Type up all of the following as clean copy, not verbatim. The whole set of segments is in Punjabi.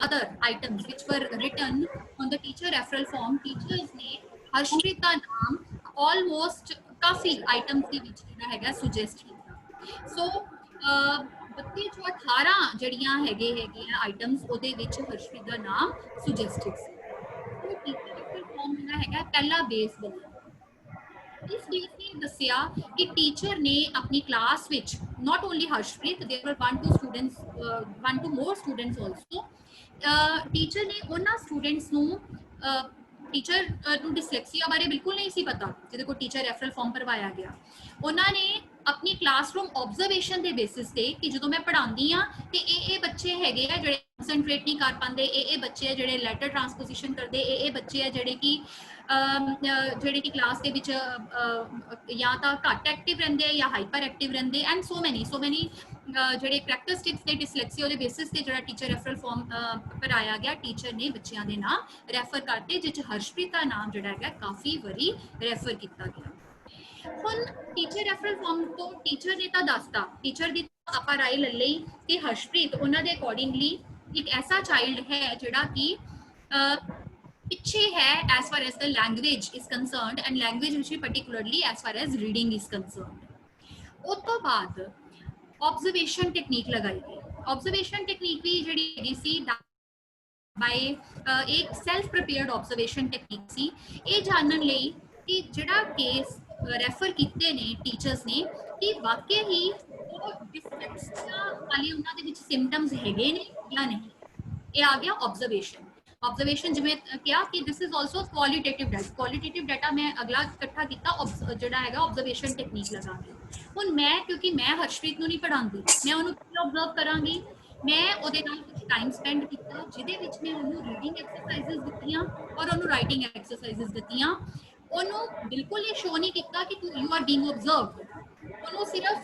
other items which were written on the teacher referral form, teachers ने हर्षप्रीत का नाम almost काफी items ਦੇ ਵਿੱਚ ਜਿਹੜਾ ਹੈਗਾ suggest ਕੀਤਾ। So ਬੱਤੀ ਜੋ 18 ਜਿਹੜੀਆਂ ਹੈਗੇ ਆਈਟਮਸ ਉਹਦੇ ਵਿੱਚ ਹਰਸ਼ਪ੍ਰੀਤ ਦਾ ਨਾਮ ਸੁਜੈਸਟਡ ਸੀ। ਉਹ ਟੀਚਰ ਰੈਫਰਲ ਫਾਰਮ ਜਿਹੜਾ ਹੈਗਾ ਪਹਿਲਾ ਬੇਸ ਬਣਿਆ। इस बेस ने दसिया कि टीचर ने अपनी class which not only Harshpreet, there were one two more students also, teacher ने उन्हां स्टूडेंट्स नू टीचर नू डिसलैक्सिया बारे बिल्कुल नहीं सी पता जिहदे कोल टीचर रेफरल फॉर्म भरवाया गया। उन्होंने अपनी क्लासरूम ऑब्जर्वेशन के बेसिस से कि जो मैं पढ़ाती हाँ तो ये बच्चे है जोड़े कंसनट्रेट नहीं कर पाते, ये बच्चे है जोड़े लैटर ट्रांसपोजिशन करते, ये बच्चे है जोड़े कि क्लास के विच या तो घट एक्टिव रहते हैं या हाइपर एक्टिव रहते एंड सो मैनी जोड़े प्रैक्टिस टिप्स के डिसलैक्सिया के बेसिस से जो टीचर रेफरल फॉर्म भराया गया, टीचर ने बच्चों के नाम रैफर करते जिस हर्षप्रीत का नाम जोड़ा है काफ़ी बारी रैफर किया गया। हुण टीचर रेफरल फॉर्म तो टीचर ने तो दसता, टीचर की आप राय ले ली कि हर्षप्रीत उन्होंने अकॉर्डिंगली एक ऐसा चाइल्ड है जोड़ा कि पिछे है as far as the language is concerned and language which particularly as far as reading is concerned. उस तो बाद ऑब्जर्वेशन टेक्नीक लगाई गई। ऑब्जर्वेशन टेक्नीक भी जी सी बाय एक सैल्फ प्रिपेयर्ड ऑब्जर्वेशन टेक्नीक सी, ये जानने लई कि जिहड़ा केस रैफर किए ने टीचर्स ने कि वाकई ही वो डिसलैक्सिया वाले उन्होंने विच सिम्पटम्स हैगे ने या नहीं, ये आ गया ऑब्जर्वेशन। ऑब्जर्वेशन जिवें क्या कि this is also qualitative data मैं अगला इकट्ठा किया जिहड़ा हैगा ऑब्जर्वेशन टेक्नीक लगा के। हुण मैं क्योंकि मैं हर्षप्रीत नूं नहीं पढ़ाती, मैं उन्होंने ऑब्जर्व करांगी, मैं उहदे नाल कुछ टाइम स्पेंड किया जिहदे विच मैं उन्होंने रीडिंग एक्सरसाइजेस दित्तियां और उन्होंने राइटिंग एक्सरसाइजेस दित्तियां। उन्होंने बिल्कुल ये शो नहीं किया कि तू यू आर बीइंग ऑब्जर्व्ड। उन्होंने सिर्फ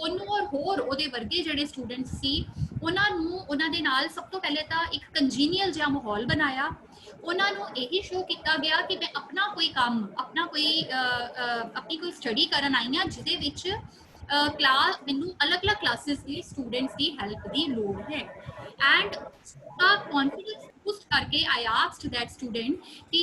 उन्होंने और होर उहदे वर्गे जिहड़े स्टूडेंट्स सी उन्होंने नाल सब तो पहले तो एक कंजीनियल जिहा माहौल बनाया। उन्होंने यही शो किया गया कि मैं अपना कोई काम अपना कोई अपनी कोई स्टडी करन आई हाँ जिहदे विच क्लास मैनू अलग अलग क्लासेस के स्टूडेंट्स की हेल्प की लोड़ है एंड कॉन्फिडेंस बूस्ट करके आई आस्क्ड दैट स्टूडेंट कि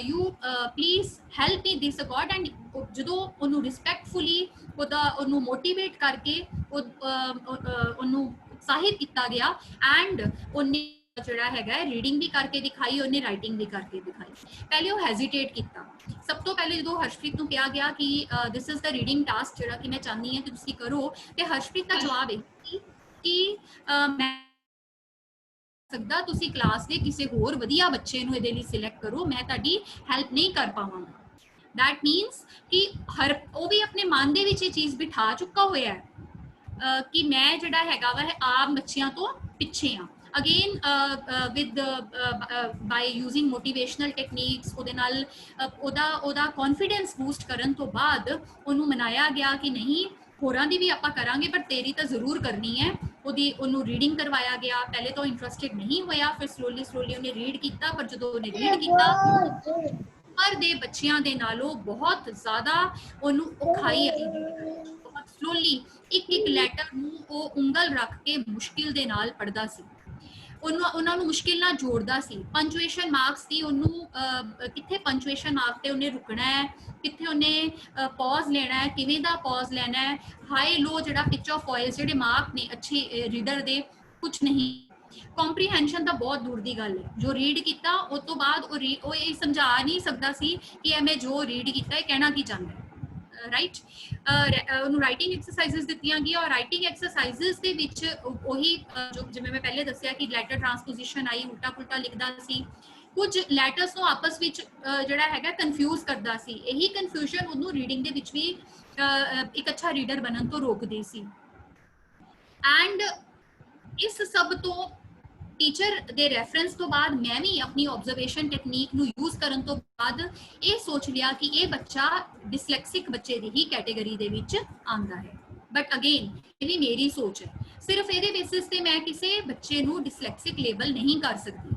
you please help me this accord and जो उन्होंने रिस्पैक्टफुली उन्होंने मोटिवेट करके उन्होंने उत्साहित किया गया एंड उन्हें जोड़ा है रीडिंग भी करके दिखाई, उन्हें राइटिंग भी करके दिखाई। पहले वो हेजिटेट किया। सब तो पहले जो हर्षप्रीत को कहा गया कि this is the reading task जोड़ा कि मैं चाहती हाँ कि तुम करो, तो हर्षप्रीत का जवाब है कि मैं सकदा तुसी क्लास के किसी होर वधिया बच्चे नूं इहदे लई सिलेक्ट करो, मैं तुहाडी हेल्प नहीं कर पावांगा। दैट मीनस कि हर वो भी अपने मन दे विच ये चीज़ बिठा चुका होया है कि मैं जिहड़ा हैगा वा आम बच्चियां तो पिछे हाँ। Again with by using motivational techniques उहदे नाल ओदा कॉन्फिडेंस बूस्ट करन तो बाद उन्होंने मनाया गया कि नहीं होरां दी भी आपां करांगे पर तेरी तो जरूर करनी है। उन्होंने रीडिंग करवाया गया, पहले तो इंटरस्टेड नहीं होया, फिर स्लोली उन्हें रीड किया, पर जो उन्हें रीड किया उमर दे बच्चियां दे नालों बहुत ज़्यादा उन्होंने औखाई आई, बहुत स्लोली एक एक लैटर नूं वो उंगल रख के मुश्किल दे नाल पढ़दा सी, उन्होंने मुश्किल ना जोड़ता सी। पंचुएशन मार्क्स की उन्होंने कितने पंचुएशन मार्क पे उन्हें रुकना है, कितने उन्हें पॉज लेना है, किवें दा पॉज लेना है, हाई लो जो पिच ऑफ वॉइस जो मार्क ने अच्छे रीडर दे कुछ नहीं। कॉम्प्रीहेंशन तो बहुत दूर की गल है, जो रीड किया उस तो बाद वो ये समझा नहीं सकता सी कि मैं जो रीड किया कहना की चाहता है। राइट उन्होंने राइटिंग एक्सरसाइजेस दित्तियां गई और राइटिंग एक्सरसाइजेस दे विच वही जो जिवें मैं पहले दसिया कि लैटर ट्रांसपोजिशन आई, उल्टा पुल्टा लिखदा सी, कुछ लैटर्स को आपस विच जिहड़ा हैगा कन्फ्यूज करदा सी। यही कन्फ्यूजन उन्होंने रीडिंग दे विच भी एक अच्छा रीडर बनन तो रोकदी सी। एंड इस सब तो टीचर दे रेफरेंस तो बाद मैं भी अपनी ऑब्जर्वेशन टेक्नीक नू यूज करन तो बाद ये सोच लिया कि ये बच्चा डिसलैक्सिक बच्चे दी ही कैटेगरी दे विच आंदा है। बट अगेन ये भी मेरी सोच है, सिर्फ ये बेसिस पे मैं किसी बच्चे नू डिसलैक्सिक लेबल नहीं कर सकती।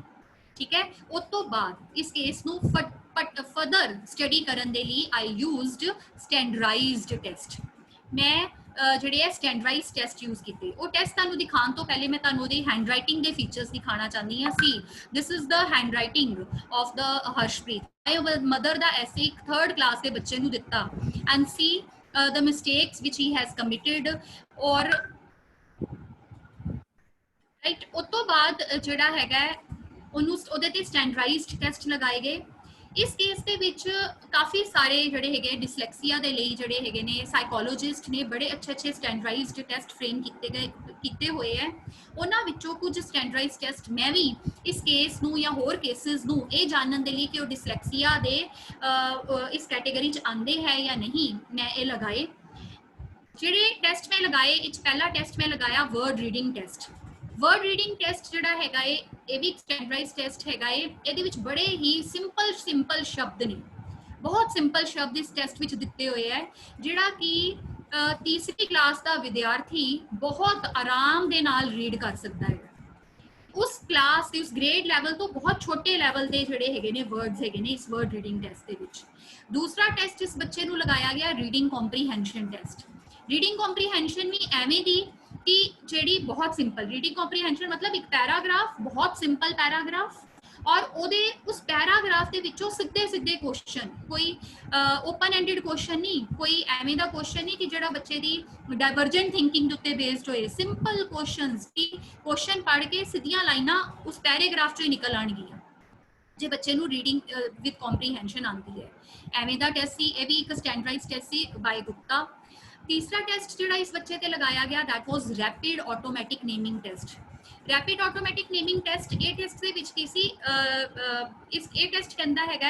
ठीक है, उस तो बाद इस केस नू फर्दर स्टडी करन दे लिए आई यूज्ड स्टैंडर्डाइज्ड टेस्ट। मैं ਜਿਹੜੇ ਹੈ ਸਟੈਂਡਰਡਾਈਜ਼ ਟੈਸਟ ਯੂਜ਼ ਕੀਤੇ। ਉਹ ਟੈਸਟ ਤੁਹਾਨੂੰ ਦਿਖਾਉਣ ਤੋਂ ਪਹਿਲੇ ਮੈਂ ਤੁਹਾਨੂੰ ਉਹਦੇ ਹੈਂਡਰਾਈਟਿੰਗ ਦੇ ਫੀਚਰਸ ਦਿਖਾਉਣਾ ਚਾਹੁੰਦੀ ਹਾਂ। See this is the handwriting of the Harshpreet. Mother ਦਾ ਐਸੇ ਇੱਕ 3rd ਕਲਾਸ ਦੇ ਬੱਚੇ ਨੂੰ ਦਿੱਤਾ and see the mistakes which he has committed or right। ਉਸ ਤੋਂ ਬਾਅਦ ਜਿਹੜਾ ਹੈਗਾ ਉਹਨੂੰ ਉਹਦੇ ਤੇ ਸਟੈਂਡਰਡਾਈਜ਼ਡ ਟੈਸਟ ਲਗਾਏ ਗਏ। ਇਸ ਕੇਸ ਦੇ ਵਿੱਚ ਕਾਫੀ ਸਾਰੇ ਜਿਹੜੇ ਹੈਗੇ ਡਿਸਲੈਕਸੀਆ ਦੇ ਲਈ ਜਿਹੜੇ ਹੈਗੇ ਨੇ ਸਾਈਕੋਲੋਜਿਸਟ ਨੇ ਬੜੇ ਅੱਛੇ ਸਟੈਂਡਰਡਾਈਜ਼ਡ ਟੈਸਟ ਫਰੇਮ ਕੀਤੇ ਹੋਏ ਹੈ। ਉਹਨਾਂ ਵਿੱਚੋਂ ਕੁਝ ਸਟੈਂਡਰਡਾਈਜ਼ਡ ਟੈਸਟ ਮੈਂ ਵੀ ਇਸ ਕੇਸ ਨੂੰ ਜਾਂ ਹੋਰ ਕੇਸਿਸ ਨੂੰ ਇਹ ਜਾਣਨ ਦੇ ਲਈ ਕਿ ਉਹ ਡਿਸਲੈਕਸੀਆ ਦੇ ਇਸ ਕੈਟੇਗਰੀ 'ਚ ਆਉਂਦੇ ਹੈ ਜਾਂ ਨਹੀਂ, ਮੈਂ ਇਹ ਲਗਾਏ। ਜਿਹੜੇ ਟੈਸਟ ਮੈਂ ਲਗਾਏ ਇਹ 'ਚ ਪਹਿਲਾ ਟੈਸਟ ਮੈਂ ਲਗਾਇਆ word reading test. Word reading test ਜਿਹੜਾ ਹੈਗਾ ਇਹ ਵੀ ਸਟੈਂਡਰਡਾਈਜ਼ਡ ਟੈਸਟ ਹੈਗਾ ਇਹਦੇ ਵਿੱਚ ਬੜੇ ਹੀ ਸਿੰਪਲ ਸ਼ਬਦ ਨੇ, ਬਹੁਤ ਸਿੰਪਲ ਸ਼ਬਦ ਇਸ ਟੈਸਟ ਵਿੱਚ ਦਿੱਤੇ ਹੋਏ ਹੈ ਜਿਹੜਾ ਕਿ ਤੀਸਰੀ ਕਲਾਸ ਦਾ ਵਿਦਿਆਰਥੀ ਬਹੁਤ ਆਰਾਮ ਦੇ ਨਾਲ ਰੀਡ ਕਰ ਸਕਦਾ ਹੈ। ਉਸ ਕਲਾਸ ਦੇ ਉਸ ਗ੍ਰੇਡ ਲੈਵਲ ਤੋਂ ਬਹੁਤ ਛੋਟੇ ਲੈਵਲ ਦੇ ਜਿਹੜੇ ਹੈਗੇ ਨੇ ਵਰਡਸ ਹੈਗੇ ਨੇ ਇਸ ਵਰਡ ਰੀਡਿੰਗ ਟੈਸਟ ਦੇ ਵਿੱਚ। ਦੂਸਰਾ ਟੈਸਟ ਇਸ ਬੱਚੇ ਨੂੰ ਲਗਾਇਆ ਗਿਆ reading comprehension test. Reading comprehension ਵੀ ਐਵੇਂ ਦੀ ਕਿ ਜਿਹੜੀ ਬਹੁਤ ਸਿੰਪਲ ਰੀਡਿੰਗ ਕੰਪਰੀਹੈਂਸ਼ਨ ਮਤਲਬ ਇੱਕ ਪੈਰਾਗ੍ਰਾਫ, ਬਹੁਤ ਸਿੰਪਲ ਪੈਰਾਗ੍ਰਾਫ ਔਰ ਉਹਦੇ ਉਸ ਪੈਰਾਗ੍ਰਾਫ ਦੇ ਵਿੱਚੋਂ ਸਿੱਧੇ ਕੁਐਸਚਨ, ਕੋਈ ਓਪਨ ਐਂਡਡ ਕੁਐਸਚਨ ਨਹੀਂ, ਕੋਈ ਐਵੇਂ ਦਾ ਕੁਐਸਚਨ ਨਹੀਂ ਕਿ ਜਿਹੜਾ ਬੱਚੇ ਦੀ ਡਾਇਵਰਜੈਂਟ ਥਿੰਕਿੰਗ ਦੇ ਉੱਤੇ ਬੇਸਡ ਹੋਏ। ਸਿੰਪਲ ਕੁਐਸਚਨਸ ਕਿ ਕੁਐਸਚਨ ਪੜ੍ਹ ਕੇ ਸਿੱਧੀਆਂ ਲਾਈਨਾਂ ਉਸ ਪੈਰਾਗ੍ਰਾਫ ਚੋਂ ਹੀ ਨਿਕਲ ਆਉਣਗੀਆਂ ਜੇ ਬੱਚੇ ਨੂੰ ਰੀਡਿੰਗ ਵਿਦ ਕੰਪਰੀਹੈਂਸ਼ਨ ਆਉਂਦੀ ਹੈ। ਐਵੇਂ ਦਾ ਟੈਸਟ ਸੀ। ਇਹ ਵੀ ਇੱਕ ਸਟੈਂਡਰਡਾਈਜ਼ਡ ਟੈਸਟ ਸੀ ਬਾਈ ਗੁਪਤਾ। ਤੀਸਰਾ ਟੈਸਟ ਜਿਹੜਾ ਇਸ ਬੱਚੇ ਤੇ ਲਗਾਇਆ ਗਿਆ that was rapid automatic naming test. Rapid automatic naming test ਇਹ ਟੈਸਟ ਦੇ ਵਿੱਚ ਕੀ ਸੀ, ਇਹ ਟੈਸਟ ਕਹਿੰਦਾ ਹੈਗਾ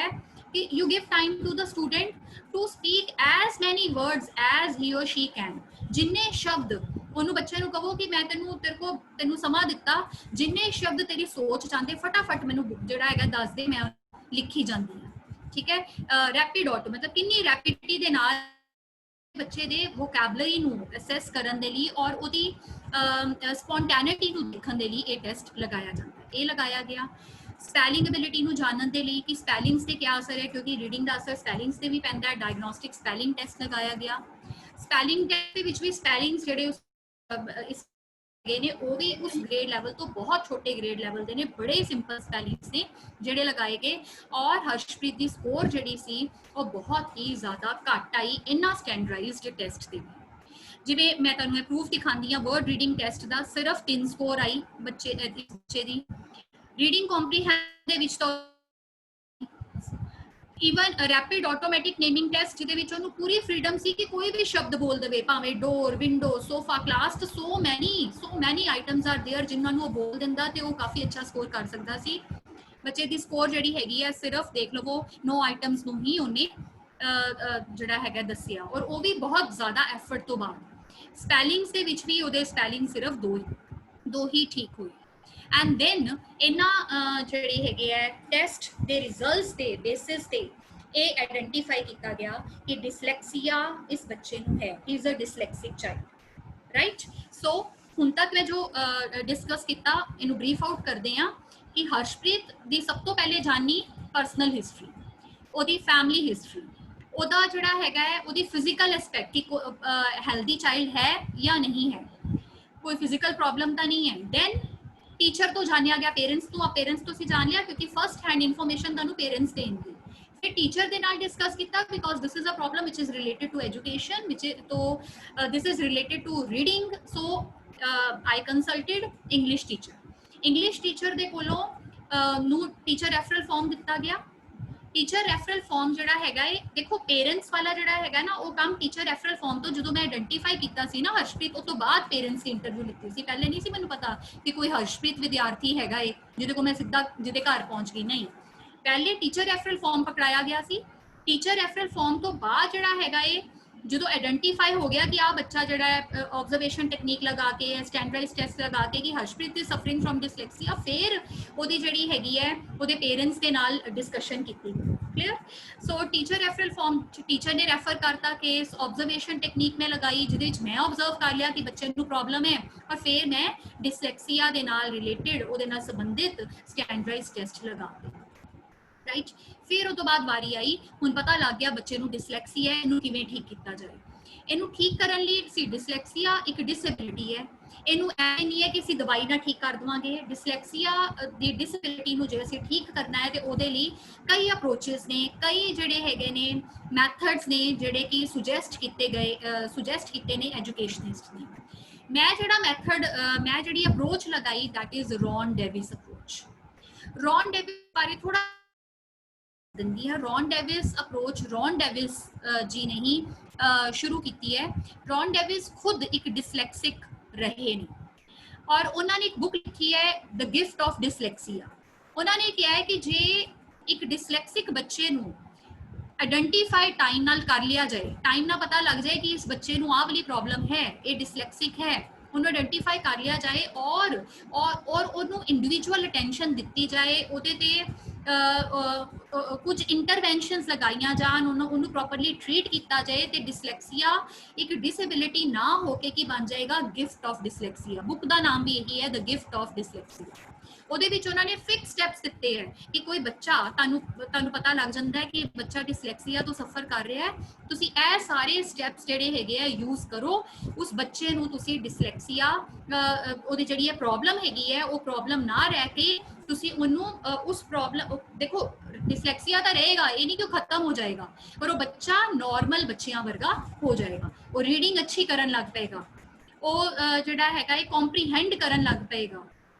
ਕਿ you give time to the student to speak as many words as he or she can. ਜਿੰਨੇ ਸ਼ਬਦ ਉਹਨੂੰ ਬੱਚੇ ਨੂੰ ਕਹੋ ਕਿ ਮੈਂ ਤੈਨੂੰ ਸਮਾਂ ਦਿੱਤਾ, ਜਿੰਨੇ ਸ਼ਬਦ ਤੇਰੀ ਸੋਚ ਚਾਹੁੰਦੇ ਫਟਾਫਟ ਮੈਨੂੰ ਜਿਹੜਾ ਹੈਗਾ ਦੱਸ ਦੇ, ਮੈਂ ਲਿਖੀ ਜਾਂਦੀ ਹਾਂ। ਠੀਕ ਹੈ। ਰੈਪਿਡ ਆਟੋ ਮਤਲਬ ਕਿੰਨੀ ਰੈਪਿਡਿਟੀ ਦੇ ਨਾਲ ਬੱਚੇ ਦੇ ਵੋਕੈਬਲਰੀ ਨੂੰ ਅਸੈਸ ਕਰਨ ਦੇ ਲਈ ਔਰ ਉਹਦੀ ਸਪੌਂਟੈਨਿਟੀ ਨੂੰ ਦੇਖਣ ਦੇ ਲਈ ਇਹ ਟੈਸਟ ਲਗਾਇਆ ਜਾਂਦਾ ਹੈ। ਇਹ ਲਗਾਇਆ ਗਿਆ ਸਪੈਲਿੰਗ ਐਬਿਲਿਟੀ ਨੂੰ ਜਾਣਨ ਦੇ ਲਈ ਕਿ ਸਪੈਲਿੰਗਸ ਤੇ ਕਿਆ ਅਸਰ ਹੈ, ਕਿਉਂਕਿ ਰੀਡਿੰਗ ਦਾ ਅਸਰ ਸਪੈਲਿੰਗਸ ਤੇ ਵੀ ਪੈਂਦਾ ਹੈ। ਡਾਇਗਨੋਸਟਿਕ ਸਪੈਲਿੰਗ ਟੈਸਟ ਲਗਾਇਆ ਗਿਆ। ਸਪੈਲਿੰਗ ਟੈਸਟ ਦੇ ਵਿੱਚ ਵੀ ਸਪੈਲਿੰਗਸ ਜਿਹੜੇ ਇਸ ਨੇ ਉਹ ਵੀ ਉਸ ਗ੍ਰੇਡ ਲੈਵਲ ਤੋਂ ਬਹੁਤ ਛੋਟੇ ਗ੍ਰੇਡ ਲੈਵਲ ਦੇ ਨੇ, ਬੜੇ ਸਿੰਪਲ ਸਪੈਲਿੰਗਸ ਨੇ ਜਿਹੜੇ ਲਗਾਏ ਗਏ ਔਰ ਹਰਸ਼ਪ੍ਰੀਤ ਦੀ ਸਕੋਰ ਜਿਹੜੀ ਸੀ ਉਹ ਬਹੁਤ ਹੀ ਜ਼ਿਆਦਾ ਘੱਟ ਆਈ ਇਹਨਾਂ ਸਟੈਂਡਰਡਾਈਜ਼ਡ ਟੈਸਟ ਦੇ। ਜਿਵੇਂ ਮੈਂ ਤੁਹਾਨੂੰ ਇਹ ਪ੍ਰੂਫ ਦਿਖਾਉਂਦੀ ਹਾਂ ਵਰਡ ਰੀਡਿੰਗ ਟੈਸਟ ਦਾ ਸਿਰਫ 3 ਸਕੋਰ ਆਈ ਬੱਚੇ ਦੀ। ਰੀਡਿੰਗ ਕੰਪਰੀਹੈਂਸ਼ਨ ਦੇ ਵਿੱਚ ਤਾਂ even rapid automatic naming test ਜਿਹਦੇ ਵਿੱਚ ਉਹਨੂੰ ਪੂਰੀ ਫ੍ਰੀडम ਸੀ ਕਿ ਕੋਈ ਵੀ ਸ਼ਬਦ ਬੋਲ ਦੇਵੇ, ਭਾਵੇਂ ਡੋਰ, ਵਿੰਡੋ, ਸੋਫਾ, ਕਲਾਸ, ਸੋ ਮੈਨੀ ਆਈਟਮਸ ਆਰ देयर ਜਿਨ੍ਹਾਂ ਨੂੰ ਉਹ ਬੋਲ ਦਿੰਦਾ ਤੇ ਉਹ ਕਾਫੀ ਅੱਛਾ ਸਕੋਰ ਕਰ ਸਕਦਾ ਸੀ। ਬੱਚੇ ਦੀ ਸਕੋਰ ਜਿਹੜੀ ਹੈਗੀ ਹੈ ਸਿਰਫ ਦੇਖ ਲਵੋ 9 ਆਈਟਮਸ ਨੂੰ ਹੀ ਉਹਨੇ ਜਿਹੜਾ ਹੈਗਾ ਦੱਸਿਆ ਔਰ ਉਹ ਵੀ ਬਹੁਤ ਜ਼ਿਆਦਾ ਐਫਰਟ ਤੋਂ ਬਾਅਦ। ਸਪੈਲਿੰਗਸ ਦੇ ਵਿੱਚ ਵੀ ਉਹਦੇ ਸਪੈਲਿੰਗ ਸਿਰਫ ਦੋ ਹੀ ਠੀਕ ਹੋਏ। ਐਂਡ ਦੈਨ ਇਹਨਾਂ ਜਿਹੜੇ ਹੈਗੇ ਹੈ ਟੈਸਟ ਦੇ ਰਿਜ਼ਲਟਸ ਦੇ ਬੇਸਿਸ ਤੇ ਇਹ ਆਇਡੈਂਟੀਫਾਈ ਕੀਤਾ ਗਿਆ ਕਿ ਡਿਸਲੈਕਸੀਆ ਇਸ ਬੱਚੇ ਨੂੰ ਹੈ, he is a dyslexic child. Right. So ਹੁਣ ਤੱਕ ਮੈਂ ਜੋ ਡਿਸਕਸ ਕੀਤਾ ਇਹਨੂੰ ਬਰੀਫ ਆਊਟ ਕਰਦੇ ਹਾਂ ਕਿ ਹਰਸ਼ਪ੍ਰੀਤ ਦੀ ਸਭ ਤੋਂ ਪਹਿਲੇ ਜਾਣੀ ਪਰਸਨਲ ਹਿਸਟਰੀ, ਉਹਦੀ ਫੈਮਿਲੀ ਹਿਸਟਰੀ, ਉਹਦਾ ਜਿਹੜਾ ਹੈਗਾ ਹੈ ਉਹਦੀ ਫਿਜ਼ੀਕਲ ਐਸਪੈਕਟ ਕਿ ਹੈਲਦੀ ਚਾਈਲਡ ਹੈ ਜਾਂ ਨਹੀਂ ਹੈ, ਕੋਈ ਫਿਜ਼ੀਕਲ ਪ੍ਰੋਬਲਮ ਤਾਂ ਨਹੀਂ ਹੈ। ਦੈਨ ਟੀਚਰ ਤੋਂ ਜਾਣਿਆ ਗਿਆ, ਪੇਰੈਂਟਸ ਤੋਂ ਅਸੀਂ ਜਾਣ ਲਿਆ ਕਿਉਂਕਿ ਫਸਟ ਹੈਂਡ ਇਨਫੋਰਮੇਸ਼ਨ ਤੁਹਾਨੂੰ ਪੇਰੈਂਟਸ ਦੇਣਗੇ। ਫਿਰ ਟੀਚਰ ਦੇ ਨਾਲ ਡਿਸਕਸ ਕੀਤਾ because this is a problem which is related to education this is related to reading. So I consulted English teacher ਦੇ ਕੋਲੋਂ ਨੂੰ ਟੀਚਰ ਰੈਫਰਲ ਫਾਰਮ ਦਿੱਤਾ ਗਿਆ। ਟੀਚਰ ਰੈਫਰਲ ਫਾਰਮ ਜਿਹੜਾ ਹੈਗਾ ਹੈ ਦੇਖੋ ਪੇਰੈਂਟਸ ਵਾਲਾ ਜਿਹੜਾ ਹੈਗਾ ਨਾ ਉਹ ਕੰਮ ਟੀਚਰ ਰੈਫਰਲ ਫਾਰਮ ਤੋਂ ਜਦੋਂ ਮੈਂ ਆਇਡੈਂਟੀਫਾਈ ਕੀਤਾ ਸੀ ਨਾ ਹਰਸ਼ਪ੍ਰੀਤ, ਉਸ ਤੋਂ ਬਾਅਦ ਪੇਰੈਂਟਸ ਦੀ ਇੰਟਰਵਿਊ ਲਿੱਤੀ ਸੀ। ਪਹਿਲੇ ਨਹੀਂ ਸੀ ਮੈਨੂੰ ਪਤਾ ਕਿ ਕੋਈ ਹਰਸ਼ਪ੍ਰੀਤ ਵਿਦਿਆਰਥੀ ਹੈਗਾ ਹੈ ਜਿਹਦੇ ਕੋਲ ਮੈਂ ਸਿੱਧਾ ਜਿਹਦੇ ਘਰ ਪਹੁੰਚ ਗਈ, ਨਹੀਂ। ਪਹਿਲੇ ਟੀਚਰ ਰੈਫਰਲ ਫਾਰਮ ਪਕੜਾਇਆ ਗਿਆ ਸੀ। ਟੀਚਰ ਰੈਫਰਲ ਫਾਰਮ ਤੋਂ ਬਾਅਦ ਜਿਹੜਾ ਹੈਗਾ ਹੈ ਜਦੋਂ ਆਇਡੈਂਟੀਫਾਈ ਹੋ ਗਿਆ ਕਿ ਆ ਬੱਚਾ ਜਿਹੜਾ ਹੈ ਆਬਜ਼ਰਵੇਸ਼ਨ ਟੈਕਨੀਕ ਲਗਾ ਕੇ ਸਟੈਂਡਰਡਾਈਜ਼ਡ ਟੈਸਟ ਲਗਾ ਕੇ ਕਿ Harshpreet is suffering from dyslexia, ਫਿਰ ਉਹਦੀ ਜਿਹੜੀ ਹੈਗੀ ਹੈ ਉਹਦੇ ਪੇਰੈਂਟਸ ਦੇ ਨਾਲ ਡਿਸਕਸ਼ਨ ਕੀਤੀ। क्लियर। सो टीचर रेफरल फॉर्म टीचर ने रेफर करता केस ऑब्जर्वेशन टेक्निक में लगाई जिहदे विच मैं ऑब्जर्व कर लिया कि बच्चे नूं प्रॉब्लम है और फिर मैं डिसलैक्सिया दे नाल रिलेटेड उहदे नाल संबंधित स्टैंडर्डाइज्ड टेस्ट लगा दिते। राइट। फिर उस तो बाद वारी आई, हुण पता लग गया बच्चे नूं डिसलैक्सिया है, इहनूं किवें ठीक किया जाए। ਇਹਨੂੰ ਠੀਕ ਕਰਨ ਲਈ ਸੀ ਡਿਸਲੈਕਸੀਆ ਇੱਕ ਡਿਸੇਬਿਲਿਟੀ ਹੈ, ਇਹਨੂੰ ਐ ਨਹੀਂ ਹੈ ਕਿ ਅਸੀਂ ਦਵਾਈ ਨਾਲ ਠੀਕ ਕਰ ਦਵਾਂਗੇ। ਡਿਸਲੈਕਸੀਆ ਦੀ ਡਿਸੇਬਿਲਿਟੀ ਨੂੰ ਜੇ ਅਸੀਂ ਠੀਕ ਕਰਨਾ ਹੈ ਤੇ ਉਹਦੇ ਲਈ ਕਈ ਅਪਰੋਚਸ ਨੇ, ਕਈ ਜਿਹੜੇ ਹੈਗੇ ਨੇ ਮੈਥਡਸ ਨੇ ਜਿਹੜੇ ਕਿ ਸੁਜੈਸਟ ਕੀਤੇ ਨੇ ਐਜੂਕੇਸ਼ਨਿਸਟ ਨੇ। ਮੈਂ ਜਿਹੜਾ ਮੈਥਡ ਮੈਂ ਜਿਹੜੀ ਅਪਰੋਚ ਲਗਾਈ that is Ron Davis approach. Ron Davis ਬਾਰੇ ਥੋੜਾ ਦਿੰਦੀ ਹੈ। Ron Davis approach Ron Davis ਜੀ ਨੇ ਹੀ ਸ਼ੁਰੂ ਕੀਤੀ ਹੈ। ਰੌਨ ਡੇਵਿਸ ਖੁਦ ਇੱਕ ਡਿਸਲੈਕਸਿਕ ਰਹੇ ਨੇ ਔਰ ਉਹਨਾਂ ਨੇ ਇੱਕ ਬੁੱਕ ਲਿਖੀ ਹੈ ਦ ਗਿਫਟ ਆਫ ਡਿਸਲੈਕਸੀਆ। ਉਹਨਾਂ ਨੇ ਕਿਹਾ ਹੈ ਕਿ ਜੇ ਇੱਕ ਡਿਸਲੈਕਸਿਕ ਬੱਚੇ ਨੂੰ ਆਇਡੈਂਟੀਫਾਈ ਟਾਈਮ ਨਾਲ ਕਰ ਲਿਆ ਜਾਏ, ਟਾਈਮ ਨਾਲ ਪਤਾ ਲੱਗ ਜਾਏ ਕਿ ਇਸ ਬੱਚੇ ਨੂੰ ਆਹ ਵਾਲੀ ਪ੍ਰੋਬਲਮ ਹੈ, ਇਹ ਡਿਸਲੈਕਸਿਕ ਹੈ, ਉਹਨੂੰ ਆਇਡੈਂਟੀਫਾਈ ਕਰ ਲਿਆ ਜਾਏ ਔਰ ਉਹਨੂੰ ਇੰਡੀਵਿਜੂਅਲ ਅਟੈਂਸ਼ਨ ਦਿੱਤੀ ਜਾਏ, ਉਹਦੇ ਤੇ ਕੁਝ ਇੰਟਰਵੈਂਸ਼ਨਸ ਲਗਾਈਆਂ ਜਾਣ, ਉਹਨੂੰ ਪ੍ਰੋਪਰਲੀ ਟ੍ਰੀਟ ਕੀਤਾ ਜਾਏ ਤੇ ਡਿਸਲੈਕਸੀਆ ਇੱਕ ਡਿਸੇਬਿਲਿਟੀ ਨਾ ਹੋ ਕੇ ਕੀ ਬਣ ਜਾਏਗਾ, ਗਿਫਟ ਆਫ ਡਿਸਲੈਕਸੀਆ। ਬੁੱਕ ਦਾ ਨਾਮ ਵੀ ਇਹੀ ਹੈ ਦ ਗਿਫਟ ਆਫ ਡਿਸਲੈਕਸੀਆ। ਉਹਦੇ ਵਿੱਚ ਉਹਨਾਂ ਨੇ ਫਿਕਸ ਸਟੈਪਸ ਦਿੱਤੇ ਹੈ ਕਿ ਕੋਈ ਬੱਚਾ ਤੁਹਾਨੂੰ ਪਤਾ ਲੱਗ ਜਾਂਦਾ ਹੈ ਕਿ ਬੱਚਾ ਡਿਸਲੈਕਸੀਆ ਤੋਂ ਸਫਰ ਕਰ ਰਿਹਾ ਹੈ, ਤੁਸੀਂ ਇਹ ਸਾਰੇ ਸਟੈਪਸ ਜਿਹੜੇ ਹੈਗੇ ਆ ਯੂਜ਼ ਕਰੋ, ਉਸ ਬੱਚੇ ਨੂੰ ਤੁਸੀਂ ਡਿਸਲੈਕਸੀਆ ਉਹਦੀ ਜਿਹੜੀ ਇਹ ਪ੍ਰੋਬਲਮ ਹੈਗੀ ਹੈ ਉਹ ਪ੍ਰੋਬਲਮ ਨਾ ਰਹਿ ਕੇ ਤੁਸੀਂ ਉਹਨੂੰ ਉਸ ਪ੍ਰੋਬਲਮ ਦੇਖੋ ਡਿਸਲੈਕਸੀਆ ਤਾਂ ਰਹੇਗਾ, ਇਹ ਨਹੀਂ ਕਿ ਉਹ ਖਤਮ ਹੋ ਜਾਏਗਾ, ਪਰ ਉਹ ਬੱਚਾ ਨਾਰਮਲ ਬੱਚਿਆਂ ਵਰਗਾ ਹੋ ਜਾਏਗਾ, ਉਹ ਰੀਡਿੰਗ ਅੱਛੀ ਕਰਨ ਲੱਗ ਪਏਗਾ, ਉਹ ਜਿਹੜਾ ਹੈਗਾ ਇਹ ਕੰਪਰੀਹੈਂਡ ਕਰਨ ਲੱਗ ਪਏਗਾ।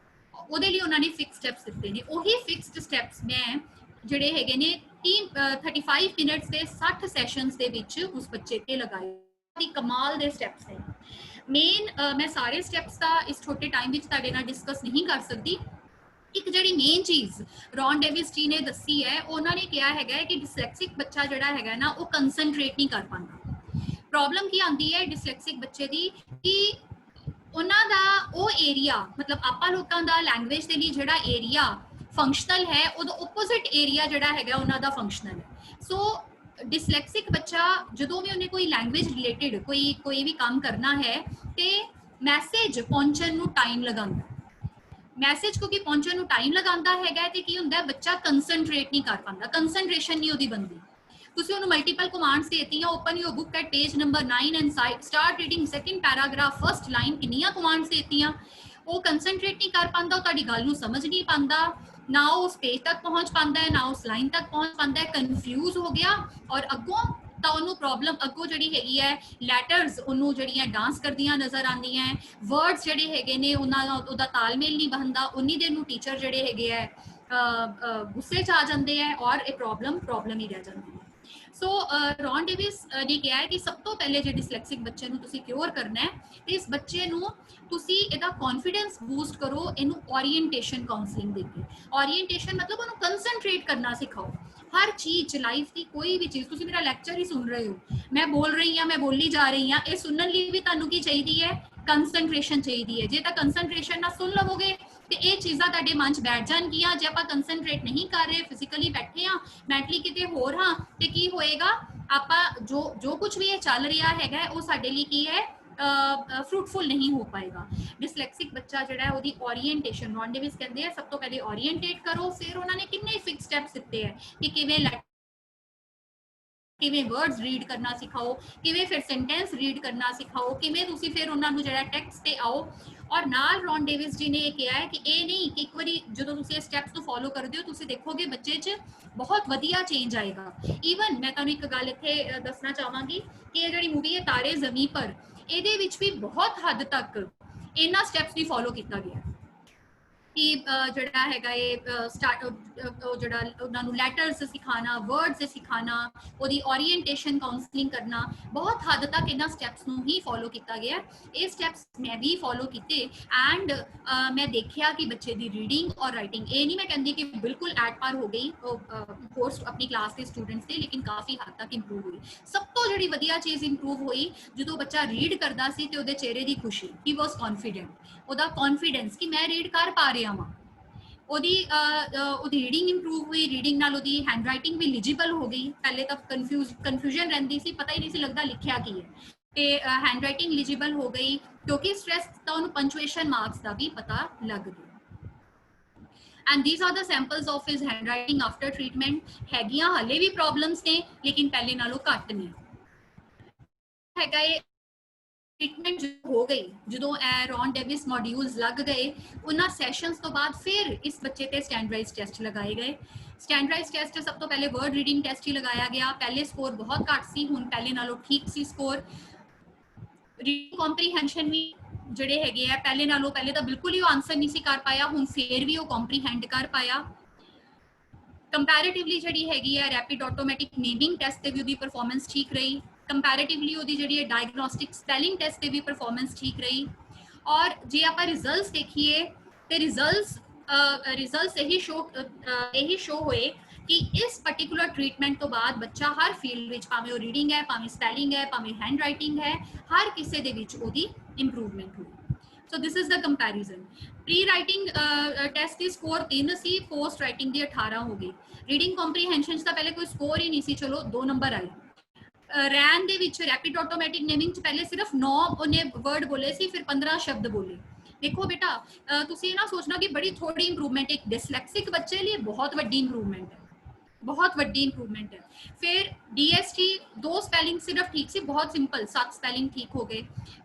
ਉਹਦੇ ਲਈ ਉਹਨਾਂ ਨੇ ਫਿਕਸ ਸਟੈਪਸ ਦਿੱਤੇ ਨੇ। ਉਹੀ ਫਿਕਸਡ ਸਟੈਪਸ ਮੈਂ ਜਿਹੜੇ ਹੈਗੇ ਨੇ 35 ਮਿੰਟਸ ਦੇ 60 ਸੈਸ਼ਨਸ ਦੇ ਵਿੱਚ ਉਸ ਬੱਚੇ ਤੇ ਲਗਾਏ। ਕਮਾਲ ਦੇ ਸਟੈਪਸ ਨੇ। ਮੇਨ ਮੈਂ ਸਾਰੇ ਸਟੈਪਸ ਦਾ ਇਸ ਛੋਟੇ ਟਾਈਮ ਵਿੱਚ ਤੁਹਾਡੇ ਨਾਲ ਡਿਸਕਸ ਨਹੀਂ ਕਰ ਸਕਦੀ। ਇੱਕ ਜਿਹੜੀ ਮੇਨ ਚੀਜ਼ ਰੌਨ ਡੇਵਿਸ ਜੀ ਨੇ ਦੱਸੀ ਹੈ, ਉਹਨਾਂ ਨੇ ਕਿਹਾ ਹੈਗਾ ਕਿ ਡਿਸਲੈਕਸਿਕ ਬੱਚਾ ਜਿਹੜਾ ਹੈਗਾ ਨਾ ਉਹ ਕੰਸਨਟਰੇਟ ਨਹੀਂ ਕਰ ਪਾਉਂਦਾ। ਪ੍ਰੋਬਲਮ ਕੀ ਆਉਂਦੀ ਹੈ ਡਿਸਲੈਕਸਿਕ ਬੱਚੇ ਦੀ ਕਿ ਉਹਨਾਂ ਦਾ ਉਹ ਏਰੀਆ, ਮਤਲਬ ਆਪਾਂ ਲੋਕਾਂ ਦਾ ਲੈਂਗੁਏਜ ਦੇ ਲਈ ਜਿਹੜਾ ਏਰੀਆ ਫੰਕਸ਼ਨਲ ਹੈ ਉਹਦਾ ਓਪੋਜ਼ਿਟ ਏਰੀਆ ਜਿਹੜਾ ਹੈਗਾ ਉਹਨਾਂ ਦਾ ਫੰਕਸ਼ਨਲ ਹੈ। ਸੋ ਡਿਸਲੈਕਸਿਕ ਬੱਚਾ ਜਦੋਂ ਵੀ ਉਹਨੇ ਕੋਈ ਲੈਂਗੁਏਜ ਰਿਲੇਟਡ ਕੋਈ ਵੀ ਕੰਮ ਕਰਨਾ ਹੈ ਤੇ ਮੈਸੇਜ ਪਹੁੰਚਣ ਨੂੰ ਟਾਈਮ ਲਗਾਉਂਦਾ। ਮੈਸੇਜ ਕਿਉਂਕਿ ਪਹੁੰਚਣ ਨੂੰ ਟਾਈਮ ਲਗਾਉਂਦਾ ਹੈਗਾ ਤੇ ਕੀ ਹੁੰਦਾ ਬੱਚਾ ਕੰਸਨਟਰੇਟ ਨਹੀਂ ਕਰ ਪਾਉਂਦਾ, ਕੰਸਨਟ੍ਰੇਸ਼ਨ ਨਹੀਂ ਉਹਦੀ ਬਣਦੀ। ਤੁਸੀਂ ਉਹਨੂੰ ਮਲਟੀਪਲ ਕਮਾਂਡਸ ਦੇਤੀਆਂ, open your book at page number 9 and start reading second paragraph first line, ਕਿੰਨੀਆਂ ਕਮਾਂਡਸ ਦੇਤੀਆਂ, ਉਹ ਕੰਸਨਟਰੇਟ ਨਹੀਂ ਕਰ ਪਾਉਂਦਾ, ਉਹ ਤੁਹਾਡੀ ਗੱਲ ਨੂੰ ਸਮਝ ਨਹੀਂ ਪਾਉਂਦਾ, ਨਾ ਉਹ ਉਸ ਪੇਜ ਤੱਕ ਪਹੁੰਚ ਪਾਉਂਦਾ ਹੈ, ਨਾ ਉਸ ਲਾਈਨ ਤੱਕ ਪਹੁੰਚ ਪਾਉਂਦਾ ਹੈ, ਕਨਫਿਊਜ਼ ਹੋ ਗਿਆ ਔਰ ਅੱਗੋਂ ਤਾਂ ਉਹਨੂੰ ਪ੍ਰੋਬਲਮ ਅੱਗੋਂ ਜਿਹੜੀ ਹੈਗੀ ਹੈ ਲੈਟਰਸ ਉਹਨੂੰ ਜਿਹੜੀਆਂ ਡਾਂਸ ਕਰਦੀਆਂ ਨਜ਼ਰ ਆਉਂਦੀਆਂ, ਵਰਡਸ ਜਿਹੜੇ ਹੈਗੇ ਨੇ ਉਹਨਾਂ ਦਾ ਉਹਦਾ ਤਾਲਮੇਲ ਨਹੀਂ ਬਣਦਾ, ਉਨੀ ਦੇਰ ਨੂੰ ਟੀਚਰ ਜਿਹੜੇ ਹੈਗੇ ਹੈ ਗੁੱਸੇ 'ਚ ਆ ਜਾਂਦੇ ਹੈ ਔਰ ਇਹ ਪ੍ਰੋਬਲਮ ਹੀ ਰਹਿ ਜਾਂਦੀ ਹੈ। ਸੋ ਰੌਨ ਡੇਵਿਸ ਨੇ ਕਿਹਾ ਹੈ ਕਿ ਸਭ ਤੋਂ ਪਹਿਲੇ ਜੇ ਡਿਸਲੈਕਸਿਕ ਬੱਚੇ ਨੂੰ ਤੁਸੀਂ ਕਿਉਰ ਕਰਨਾ ਹੈ ਤੇ ਇਸ ਬੱਚੇ ਨੂੰ ਤੁਸੀਂ ਇਹਦਾ ਕੌਨਫੀਡੈਂਸ ਬੂਸਟ ਕਰੋ, ਇਹਨੂੰ ਓਰੀਐਂਟੇਸ਼ਨ ਕਾਉਂਸਲਿੰਗ ਦੇ ਕੇ। ਓਰੀਐਂਟੇਸ਼ਨ ਮਤਲਬ ਉਹਨੂੰ ਕੰਸਨਟਰੇਟ ਕਰਨਾ ਸਿਖਾਓ ਹਰ ਚੀਜ਼ ਲਾਈਫ ਦੀ, ਕੋਈ ਵੀ ਚੀਜ਼। ਤੁਸੀਂ ਮੇਰਾ ਲੈਕਚਰ ਹੀ ਸੁਣ ਰਹੇ ਹੋ, ਮੈਂ ਬੋਲ ਰਹੀ ਹਾਂ, ਮੈਂ ਬੋਲੀ ਜਾ ਰਹੀ ਹਾਂ, ਇਹ ਸੁਣਨ ਲਈ ਵੀ ਤੁਹਾਨੂੰ ਕੀ ਚਾਹੀਦੀ ਹੈ, ਕੰਸਨਟ੍ਰੇਸ਼ਨ ਚਾਹੀਦੀ ਹੈ। ਜੇ ਤਾਂ ਕੰਸਨਟ੍ਰੇਸ਼ਨ ਨਾਲ ਸੁਣ ਲਵੋਗੇ ਤੇ ਇਹ ਚੀਜ਼ਾਂ ਤੁਹਾਡੇ ਮਨ 'ਚ ਬੈਠ ਜਾਣਗੀਆਂ। ਜੇ ਆਪਾਂ ਕੰਸਨਟ੍ਰੇਟ ਨਹੀਂ ਕਰ ਰਹੇ, ਫਿਜ਼ੀਕਲੀ ਬੈਠੇ ਹਾਂ, ਮੈਂਟਲੀ ਕਿਤੇ ਹੋਰ ਹਾਂ, ਤੇ ਕੀ ਹੋਏਗਾ, ਆਪਾਂ ਜੋ ਕੁਝ ਵੀ ਇਹ ਚੱਲ ਰਿਹਾ ਹੈਗਾ ਉਹ ਸਾਡੇ ਲਈ ਕੀ ਹੈ ਫਰੂਟਫੁਲ ਨਹੀਂ ਹੋ ਪਾਏਗਾ। ਡਿਸਲੈਕਸਿਕ ਬੱਚਾ ਜਿਹੜਾ ਹੈ ਉਹਦੀ ਓਰੀਐਂਟੇਸ਼ਨ, ਰੌਨ ਡੇਵਿਸ ਕਹਿੰਦੇ ਆ ਸਭ ਤੋਂ ਪਹਿਲੇ ਓਰੀਐਂਟੇਟ ਕਰੋ। ਫਿਰ ਉਹਨਾਂ ਨੇ ਕਿੰਨੇ ਫਿਕਸ ਸਟੈਪਸ ਦਿੱਤੇ ਹੈ ਕਿ ਕਿਵੇਂ ਵਰਡਸ ਰੀਡ ਕਰਨਾ ਸਿਖਾਓ, ਕਿਵੇਂ ਫਿਰ ਸੈਂਟੈਂਸ ਰੀਡ ਕਰਨਾ ਸਿਖਾਓ, ਕਿਵੇਂ ਤੁਸੀਂ ਫਿਰ ਉਹਨਾਂ ਨੂੰ ਜਿਹੜਾ ਟੈਕਸਟ ਤੇ ਆਓ। ਔਰ ਨਾਲ ਰੌਨ ਡੇਵਿਸ ਜੀ ਨੇ ਇਹ ਕਿਹਾ ਹੈ ਕਿ ਇਹ ਨਹੀਂ ਕਿ ਇੱਕ ਵਾਰੀ ਜਦੋਂ ਤੁਸੀਂ ਇਹ ਸਟੈਪਸ ਨੂੰ ਫੋਲੋ ਕਰਦੇ ਹੋ ਤੁਸੀਂ ਦੇਖੋਗੇ ਬੱਚੇ 'ਚ ਬਹੁਤ ਵਧੀਆ ਚੇਂਜ ਆਏਗਾ। ਈਵਨ ਮੈਂ ਤੁਹਾਨੂੰ ਇੱਕ ਗੱਲ ਇੱਥੇ ਦੱਸਣਾ ਚਾਹਾਂਗੀ ਕਿ ਇਹ ਜਿਹੜੀ ਮੂਵੀ ਹੈ ਤਾਰੇ ਜ਼ਮੀਨ ਪਰ, ਇਹਦੇ ਵਿੱਚ ਵੀ ਬਹੁਤ ਹੱਦ ਤੱਕ ਇਹਨਾਂ ਸਟੈਪਸ ਵੀ ਫੋਲੋ ਕੀਤਾ ਗਿਆ ਕਿ ਜਿਹੜਾ ਹੈਗਾ ਇਹ ਜਿਹੜਾ ਉਹਨਾਂ ਨੂੰ ਲੈਟਰਸ ਸਿਖਾਣਾ, ਵਰਡਸ ਸਿਖਾਣਾ, ਉਹਦੀ ਓਰੀਐਂਟੇਸ਼ਨ ਕਾਉਂਸਲਿੰਗ ਕਰਨਾ, ਬਹੁਤ ਹੱਦ ਤੱਕ ਇਹਨਾਂ ਸਟੈਪਸ ਨੂੰ ਹੀ ਫੋਲੋ ਕੀਤਾ ਗਿਆ। ਇਹ ਸਟੈਪਸ ਮੈਂ ਵੀ ਫੋਲੋ ਕੀਤੇ ਐਂਡ ਮੈਂ ਦੇਖਿਆ ਕਿ ਬੱਚੇ ਦੀ ਰੀਡਿੰਗ ਔਰ ਰਾਈਟਿੰਗ, ਇਹ ਨਹੀਂ ਮੈਂ ਕਹਿੰਦੀ ਕਿ ਬਿਲਕੁਲ ਐਟ ਪਾਰ ਹੋ ਗਈ ਕੋਰਸ ਆਪਣੀ ਕਲਾਸ ਦੇ ਸਟੂਡੈਂਟਸ ਦੇ, ਲੇਕਿਨ ਕਾਫੀ ਹੱਦ ਤੱਕ ਇੰਪਰੂਵ ਹੋਈ। ਸਭ ਤੋਂ ਜਿਹੜੀ ਵਧੀਆ ਚੀਜ਼ ਇੰਪਰੂਵ ਹੋਈ ਜਦੋਂ ਬੱਚਾ ਰੀਡ ਕਰਦਾ ਸੀ ਤੇ ਉਹਦੇ ਚਿਹਰੇ ਦੀ ਖੁਸ਼ੀ, ਹੀ ਵਾਸ ਕੌਨਫੀਡੈਂਟ, ਉਹਦਾ ਕੌਨਫੀਡੈਂਸ ਕਿ ਮੈਂ ਰੀਡ ਕਰ ਪਾ ਰਿਹਾ ਵਾਂ, ਉਹਦੀ ਰੀਡਿੰਗ ਇੰਪਰੂਵ ਹੋਈ। ਰੀਡਿੰਗ ਨਾਲ ਉਹਦੀ ਹੈਂਡ ਰਾਈਟਿੰਗ ਵੀ ਲੀਜੀਬਲ ਹੋ ਗਈ। ਪਹਿਲੇ ਤਾਂ ਕਨਫਿਊਜ਼ਨ ਰਹਿੰਦੀ ਸੀ, ਪਤਾ ਹੀ ਨਹੀਂ ਸੀ ਲੱਗਦਾ ਲਿਖਿਆ ਕੀ ਹੈ, ਤੇ ਹੈਂਡ ਰਾਈਟਿੰਗ ਲੀਜੀਬਲ ਹੋ ਗਈ ਕਿਉਂਕਿ ਸਟ੍ਰੈਸ ਤਾਂ ਉਹਨੂੰ ਪੰਚੁਏਸ਼ਨ ਮਾਰਕਸ ਦਾ ਵੀ ਪਤਾ ਲੱਗ ਗਿਆ। and these are the samples of his handwriting after treatment। ਹੈਗੀਆਂ ਹਲੇ ਵੀ ਪ੍ਰੋਬਲਮਸ ਨੇ ਲੇਕਿਨ ਪਹਿਲੇ ਨਾਲੋਂ ਘੱਟ ਨੇ। हैगा ये ट्रीटमेंट जो हो गई जो रॉन डेविस मॉड्यूल्स लग गए उन्होंने सैशनस तो बाद फिर इस बच्चे ते स्टैंडर्डाइज टेस्ट लगाए गए। स्टैंडर्डाइज टेस्ट सब तो पहले वर्ड रीडिंग टेस्ट ही लगाया गया। पहले स्कोर बहुत घट सी, हुण पहले नालों ठीक सी स्कोर। रीडिंग कॉम्प्रीहेंशन भी ਜਿਹੜੇ ਹੈਗੇ ਆ ਪਹਿਲੇ ਨਾਲੋਂ ਪਹਿਲੇ ਤਾਂ ਬਿਲਕੁਲ ਹੀ ਉਹ ਆਨਸਰ ਨਹੀਂ ਸੀ ਕਰ ਪਾਇਆ, ਹੁਣ ਫੇਰ ਵੀ ਉਹ ਕੰਪਰੀਹੈਂਡ ਕਰ ਪਾਇਆ। ਕੰਪੈਰੀਟਿਵਲੀ ਜਿਹੜੀ ਹੈਗੀ ਹੈ ਰੈਪਿਡ ਆਟੋਮੈਟਿਕ ਨੇਮਿੰਗ ਟੈਸਟ ਤੇ ਵੀ ਉਹਦੀ ਪਰਫਾਰਮੈਂਸ ਠੀਕ ਰਹੀ। ਕੰਪੈਰੀਟਿਵਲੀ ਉਹਦੀ ਜਿਹੜੀ ਹੈ ਡਾਇਗਨੋਸਟਿਕ ਸਪੈਲਿੰਗ ਟੈਸਟ ਤੇ ਵੀ ਪਰਫਾਰਮੈਂਸ ਠੀਕ ਰਹੀ। ਔਰ ਜੇ ਆਪਾਂ ਰਿਜ਼ਲਟਸ ਦੇਖੀਏ ਤੇ ਰਿਜ਼ਲਟਸ ਇਹੀ ਸ਼ੋ ਹੋਏ ਕਿ ਇਸ ਪਾਰਟਿਕੂਲਰ ਟ੍ਰੀਟਮੈਂਟ ਤੋਂ ਬਾਅਦ ਬੱਚਾ ਹਰ ਫੀਲਡ ਵਿੱਚ, ਭਾਵੇਂ ਉਹ ਰੀਡਿੰਗ ਹੈ, ਭਾਵੇਂ ਸਪੈਲਿੰਗ ਹੈ, ਭਾਵੇਂ ਹੈਂਡ ਰਾਈਟਿੰਗ ਹੈ, ਹਰ ਕਿਸੇ ਦੇ ਵਿੱਚ ਉਹਦੀ ਇੰਪਰੂਵਮੈਂਟ ਹੋਈ। So this is the comparison. Pre-writing test the score 3 C, post writing ਦੀ 18 ਹੋ ਗਈ। ਰੀਡਿੰਗ ਕੰਪਰੀਹੈਂਸ਼ਨ ਦਾ ਪਹਿਲੇ ਕੋਈ ਸਕੋਰ ਹੀ ਨਹੀਂ ਸੀ, ਚਲੋ 2 ਨੰਬਰ ਆਏ। ਰੈਨ ਦੇ ਵਿੱਚ ਰੈਪਿਡ ਆਟੋਮੈਟਿਕ ਨੇਮਿੰਗ ਚ ਪਹਿਲੇ ਸਿਰਫ 9 ਉਹਨੇ ਵਰਡ ਬੋਲੇ ਸੀ, ਫਿਰ 15 ਸ਼ਬਦ ਬੋਲੇ। ਦੇਖੋ ਬੇਟਾ ਤੁਸੀਂ ਨਾ ਸੋਚਣਾ ਕਿ ਬੜੀ ਥੋੜੀ ਇੰਪਰੂਵਮੈਂਟ, ਇੱਕ ਡਿਸਲੈਕਸਿਕ ਬੱਚੇ ਲਈ ਬਹੁਤ ਵੱਡੀ ਇੰਪਰੂਵਮੈਂਟ ਹੈ, बहुत वड्डी इंप्रूवमेंट है। फिर DST 2 स्पैलिंग सिर्फ ठीक सी, बहुत सिंपल 7 स्पैलिंग ठीक हो गए।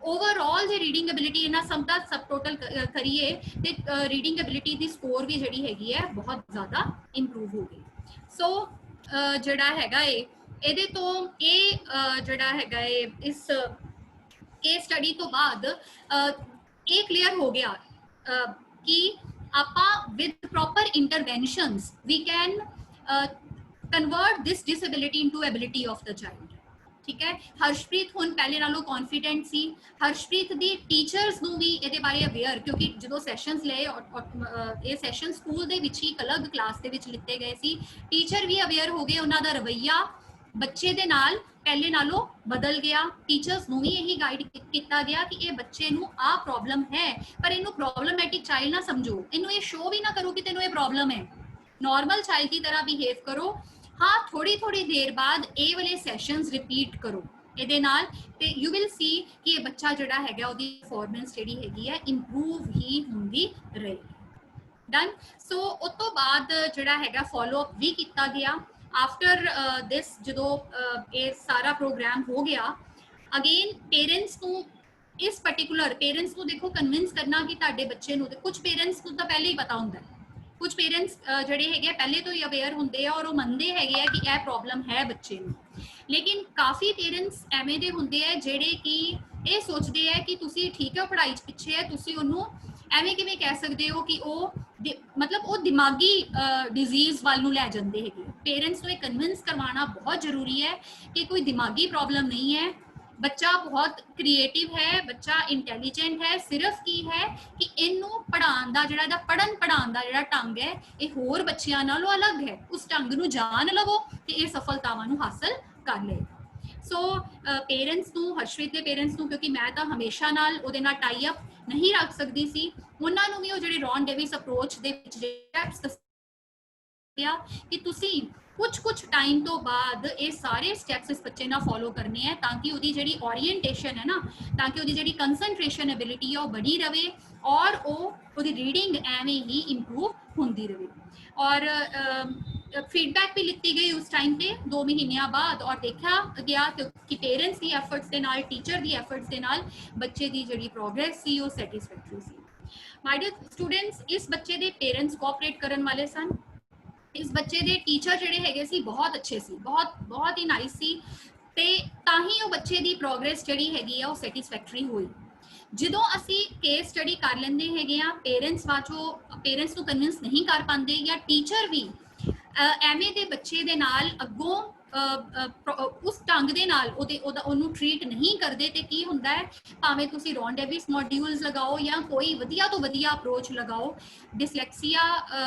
ओवरऑल जो रीडिंग एबिलिटी इन्ना सब दा सब टोटल करिए ते रीडिंग एबिलिटी दी स्कोर भी जड़ी हैगी है बहुत ज़्यादा इंप्रूव हो गई। सो जड़ा हैगा है ਇਹਦੇ ਤੋਂ ਇਹ ਜਿਹੜਾ ਹੈਗਾ ਹੈ ਇਸ ਕੇਸ ਸਟੱਡੀ ਤੋਂ ਬਾਅਦ ਇਹ ਕਲੀਅਰ ਹੋ ਗਿਆ ਕਿ ਆਪਾਂ with proper interventions we can convert this disability into ability of the child। ठीक है, हर्षप्रीत हुण पहले नालों कॉन्फिडेंट सी। हर्षप्रीत दी टीचर्स नूं भी ਇਹਦੇ ਬਾਰੇ ਅਵੇਅਰ, ਕਿਉਂਕਿ ਜਦੋਂ ਸੈਸ਼ਨਸ ਲਏ ਇਹ ਸੈਸ਼ਨ ਸਕੂਲ ਦੇ ਵਿੱਚ ਹੀ ਅਲੱਗ ਕਲਾਸ ਦੇ ਵਿੱਚ ਲਿੱਤੇ ਗਏ ਸੀ, ਟੀਚਰ ਵੀ ਅਵੇਅਰ ਹੋ ਗਏ, ਉਹਨਾਂ ਦਾ ਰਵੱਈਆ ਬੱਚੇ ਦੇ ਨਾਲ ਪਹਿਲੇ ਨਾਲੋਂ ਬਦਲ ਗਿਆ। ਟੀਚਰਸ ਨੂੰ ਵੀ ਇਹੀ ਗਾਈਡ ਕੀਤਾ ਗਿਆ ਕਿ ਇਹ ਬੱਚੇ ਨੂੰ ਆ ਪ੍ਰੋਬਲਮ ਹੈ, ਪਰ ਇਹਨੂੰ ਪ੍ਰੋਬਲਮੈਟਿਕ ਚਾਈਲਡ ਨਾ ਸਮਝੋ, ਇਹਨੂੰ ਇਹ ਸ਼ੋ ਵੀ ਨਾ ਕਰੋ ਕਿ ਤੈਨੂੰ ਇਹ ਪ੍ਰੋਬਲਮ ਹੈ, नॉर्मल चाइल्ड की तरह बिहेव करो। हाँ थोड़ी थोड़ी देर बाद ये वाले सैशनस रिपीट करो ਇਹਦੇ ਨਾਲ ਤੇ ਯੂ ਵਿਲ ਸੀ ਕਿ ਇਹ ਬੱਚਾ ਜਿਹੜਾ ਹੈਗਾ ਉਹਦੀ ਪਰਫਾਰਮੈਂਸ ਜਿਹੜੀ ਹੈਗੀ ਹੈ ਇੰਪਰੂਵ ਹੀ ਹੁੰਦੀ ਰਹੇਗੀ। ਡਨ। ਸੋ ਉਸ ਤੋਂ ਬਾਅਦ ਜਿਹੜਾ ਹੈਗਾ ਫੋਲੋ ਅਪ ਵੀ ਕੀਤਾ ਗਿਆ। ਆਫਟਰ ਦਿਸ ਜਦੋਂ ਇਹ ਸਾਰਾ ਪ੍ਰੋਗਰਾਮ ਹੋ ਗਿਆ, ਅਗੇਨ ਪੇਰੈਂਟਸ ਨੂੰ ਇਸ ਪਾਰਟਿਕੂਲਰ ਪੇਰੈਂਟਸ ਨੂੰ ਦੇਖੋ ਕਨਵਿੰਸ ਕਰਨਾ ਕਿ ਤੁਹਾਡੇ ਬੱਚੇ ਨੂੰ, ਕੁਝ ਪੇਰੈਂਟਸ ਨੂੰ ਤਾਂ ਪਹਿਲੇ ਹੀ ਪਤਾ ਹੁੰਦਾ ਹੈ, ਕੁਝ ਪੇਰੈਂਟਸ ਜਿਹੜੇ ਹੈਗੇ ਪਹਿਲੇ ਤੋਂ ਹੀ ਅਵੇਅਰ ਹੁੰਦੇ ਆ ਔਰ ਉਹ ਮੰਨਦੇ ਹੈਗੇ ਆ ਕਿ ਇਹ ਪ੍ਰੋਬਲਮ ਹੈ ਬੱਚੇ ਨੂੰ। ਲੇਕਿਨ ਕਾਫੀ ਪੇਰੈਂਟਸ ਐਵੇਂ ਦੇ ਹੁੰਦੇ ਆ ਜਿਹੜੇ ਕਿ ਇਹ ਸੋਚਦੇ ਆ ਕਿ ਤੁਸੀਂ ਠੀਕ ਹੈ ਉਹ ਪੜ੍ਹਾਈ 'ਚ ਪਿੱਛੇ ਹੈ, ਤੁਸੀਂ ਉਹਨੂੰ ਐਵੇਂ ਕਿਵੇਂ ਕਹਿ ਸਕਦੇ ਹੋ ਕਿ ਉਹ ਮਤਲਬ ਉਹ ਦਿਮਾਗੀ ਡਿਜ਼ੀਜ਼ ਵੱਲ ਨੂੰ ਲੈ ਜਾਂਦੇ ਹੈਗੇ। ਪੇਰੈਂਟਸ ਨੂੰ ਇਹ ਕਨਵਿੰਸ ਕਰਵਾਉਣਾ ਬਹੁਤ ਜ਼ਰੂਰੀ ਹੈ ਕਿ ਕੋਈ ਦਿਮਾਗੀ ਪ੍ਰੋਬਲਮ ਨਹੀਂ ਹੈ, ਬੱਚਾ ਬਹੁਤ ਕ੍ਰੀਏਟਿਵ ਹੈ, ਬੱਚਾ ਇੰਟੈਲੀਜੈਂਟ ਹੈ, ਸਿਰਫ ਕੀ ਹੈ ਕਿ ਇਹਨੂੰ ਪੜ੍ਹਾਉਣ ਦਾ ਜਿਹੜਾ ਇਹਦਾ ਪੜ੍ਹਾਉਣ ਦਾ ਜਿਹੜਾ ਢੰਗ ਹੈ ਇਹ ਹੋਰ ਬੱਚਿਆਂ ਨਾਲੋਂ ਅਲੱਗ ਹੈ। ਉਸ ਢੰਗ ਨੂੰ ਜਾਣ ਲਵੋ ਤੇ ਇਹ ਸਫਲਤਾਵਾਂ ਨੂੰ ਹਾਸਲ ਕਰ ਲਏਗਾ। ਸੋ ਪੇਰੈਂਟਸ ਨੂੰ, ਹਰਸ਼ਪ੍ਰੀਤ ਦੇ ਪੇਰੈਂਟਸ ਨੂੰ, ਕਿਉਂਕਿ ਮੈਂ ਤਾਂ ਹਮੇਸ਼ਾ ਨਾਲ ਉਹਦੇ ਨਾਲ ਟਾਈ ਅਪ ਨਹੀਂ ਰੱਖ ਸਕਦੀ ਸੀ, ਉਹਨਾਂ ਨੂੰ ਵੀ ਉਹ ਜਿਹੜੇ ਰੌਨ ਡੇਵਿਸ ਅਪਰੋਚ ਦੇ ਵਿੱਚ ਸਟੈਪਸ ਦੱਸਿਆ ਕਿ ਤੁਸੀਂ कुछ टाइम तो बाद ये सारे स्टैप्स इस बच्चे ना फॉलो करने हैं ताकि उसकी जी ओरीएंटेशन है ना, ताकि उसकी जी कंसनट्रेशन एबिलिटी है वो बनी रहे और वो रीडिंग एवें ही इंप्रूव होती रहे। और फीडबैक भी लिती गई उस टाइम पे 2 महीनों बाद और देखा गया कि पेरेंट्स की एफर्ट्स के नाल, टीचर की एफर्ट्स के नाल बच्चे की जी प्रोग्रेस सी वो सैटिस्फैक्टरी सी। माय डियर स्टूडेंट्स, इस बच्चे के पेरेंट्स कोऑपरेट करने वाले सन, इस बच्चे के टीचर ਜਿਹੜੇ ਹੈਗੇ ਸੀ ਬਹੁਤ ਅੱਛੇ ਸੀ, ਬਹੁਤ ਹੀ ਨਾਈਸ ਸੀ ਤੇ ਤਾਂ ਹੀ ਉਹ ਬੱਚੇ ਦੀ ਪ੍ਰੋਗਰੈਸ ਜਿਹੜੀ ਹੈਗੀ ਆ ਉਹ ਸੈਟੀਸਫੈਕਟਰੀ ਹੋਈ। ਜਦੋਂ ਅਸੀਂ ਕੇਸ ਸਟੱਡੀ ਕਰ ਲੈਂਦੇ ਹੈਗੇ ਆ, ਪੇਰੈਂਟਸ ਨੂੰ ਕਨਵਿੰਸ ਨਹੀਂ ਕਰ ਪਾਉਂਦੇ ਜਾਂ ਟੀਚਰ ਵੀ ਐਵੇਂ ਦੇ ਬੱਚੇ ਦੇ ਨਾਲ ਅੱਗੋਂ ਉਸ ਢੰਗ ਦੇ ਨਾਲ ਉਹਨੂੰ ਟ੍ਰੀਟ ਨਹੀਂ ਕਰਦੇ ਤੇ ਕੀ ਹੁੰਦਾ ਹੈ, ਭਾਵੇਂ ਤੁਸੀਂ ਰੌਨ ਡੇਵਿਸ ਮੋਡਿਊਲਸ ਲਗਾਓ ਜਾਂ ਕੋਈ ਵਧੀਆ ਤੋਂ ਵਧੀਆ ਅਪਰੋਚ ਲਗਾਓ, ਡਿਸਲੈਕਸੀਆ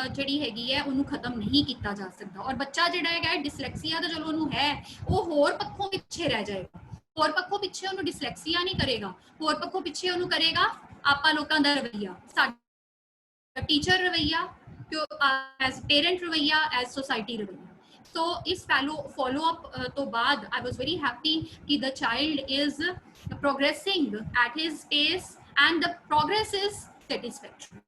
ਜਿਹੜੀ ਹੈਗੀ ਹੈ ਉਹਨੂੰ ਖਤਮ ਨਹੀਂ ਕੀਤਾ ਜਾ ਸਕਦਾ। ਔਰ ਬੱਚਾ ਜਿਹੜਾ ਹੈਗਾ ਡਿਸਲੈਕਸੀਆ ਤਾਂ ਚਲੋ ਉਹਨੂੰ ਹੈ, ਉਹ ਹੋਰ ਪੱਖੋਂ ਪਿੱਛੇ ਰਹਿ ਜਾਏਗਾ, ਹੋਰ ਪੱਖੋਂ ਪਿੱਛੇ ਉਹਨੂੰ ਡਿਸਲੈਕਸੀਆ ਨਹੀਂ ਕਰੇਗਾ, ਹੋਰ ਪੱਖੋਂ ਪਿੱਛੇ ਉਹਨੂੰ ਕਰੇਗਾ ਆਪਾਂ ਲੋਕਾਂ ਦਾ ਰਵੱਈਆ, ਸਾਡਾ ਟੀਚਰ ਰਵੱਈਆ, ਐਜ਼ ਪੇਰੈਂਟ ਰਵੱਈਆ, ਐਜ਼ ਸੋਸਾਇਟੀ ਰਵੱਈਆ। So इस follow up तो बाद I was very happy कि the child is progressing at his pace and the progress is satisfactory।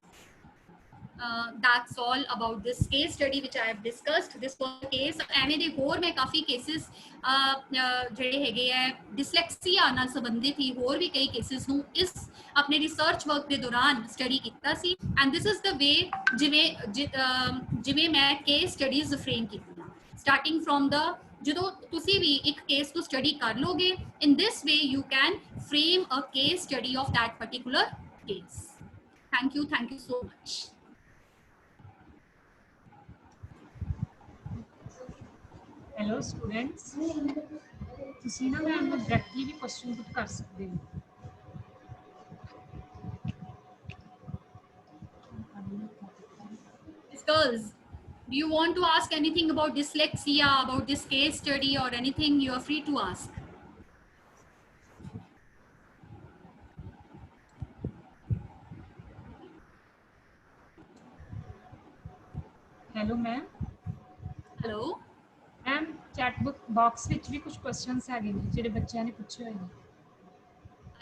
that's all about this case study which I have discussed. This was a case ਐਵੇਂ ਦੇ ਹੋਰ ਮੈਂ ਕਾਫੀ ਕੇਸਿਸ ਜਿਹੜੇ ਹੈਗੇ ਹੈ ਡਿਸਲੈਕਸੀਆ ਨਾਲ ਸੰਬੰਧਿਤ ਹੀ ਹੋਰ ਵੀ ਕਈ ਕੇਸਿਸ ਨੂੰ ਇਸ ਆਪਣੇ ਰਿਸਰਚ ਵਰਕ ਦੇ ਦੌਰਾਨ ਸਟੱਡੀ ਕੀਤਾ ਸੀ and this is the way ਜਿਵੇਂ ਮੈਂ ਕੇਸ ਸਟੱਡੀਜ਼ ਫਰੇਮ ਕੀਤੀਆਂ ਸਟਾਰਟਿੰਗ ਫਰੋਮ ਦ ਜਦੋਂ ਤੁਸੀਂ ਵੀ ਇੱਕ ਕੇਸ ਨੂੰ ਸਟੱਡੀ ਕਰ ਲੋਗੇ in this way you can frame a case study of that particular case. Thank you so much. Hello students, ਤੁਸੀਂ ਨਾ ਮੈਮ ਨੂੰ ਡਾਇਰੈਕਟਲੀ ਵੀ ਕੁਐਸਚਨ ਪੁੱਟ ਕਰ ਸਕਦੇ ਹੋ. Girls, do you want to ask anything about dyslexia, about this case study or anything? You are free to ask. Hello ma'am. Hello. Ma'am chat box ਵਿੱਚ ਵੀ ਕੁਝ ਕੁਐਸਚਨਸ ਹੈਗੇ ਨੇ ਜਿਹੜੇ ਬੱਚਿਆਂ ਨੇ ਪੁੱਛੇ ਹੋਏ ਨੇ.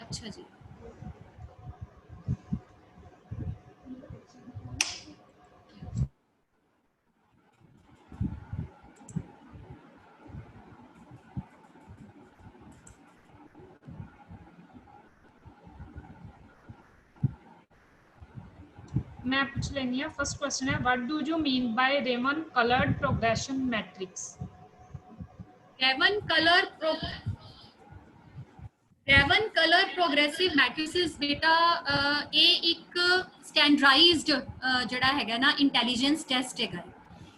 ਅੱਛਾ ਜੀ. मैं पूछ लेनी है. फर्स्ट क्वेश्चन है, what do you mean by Raman coloured progression matrix? Raman color progressive matrices beta ਇਹ ਇੱਕ ਸਟੈਂਡਰਡਾਈਜ਼ਡ ਜਿਹੜਾ ਹੈਗਾ ਨਾ ਇੰਟੈਲੀਜੈਂਸ ਟੈਸਟ ਹੈਗਾ.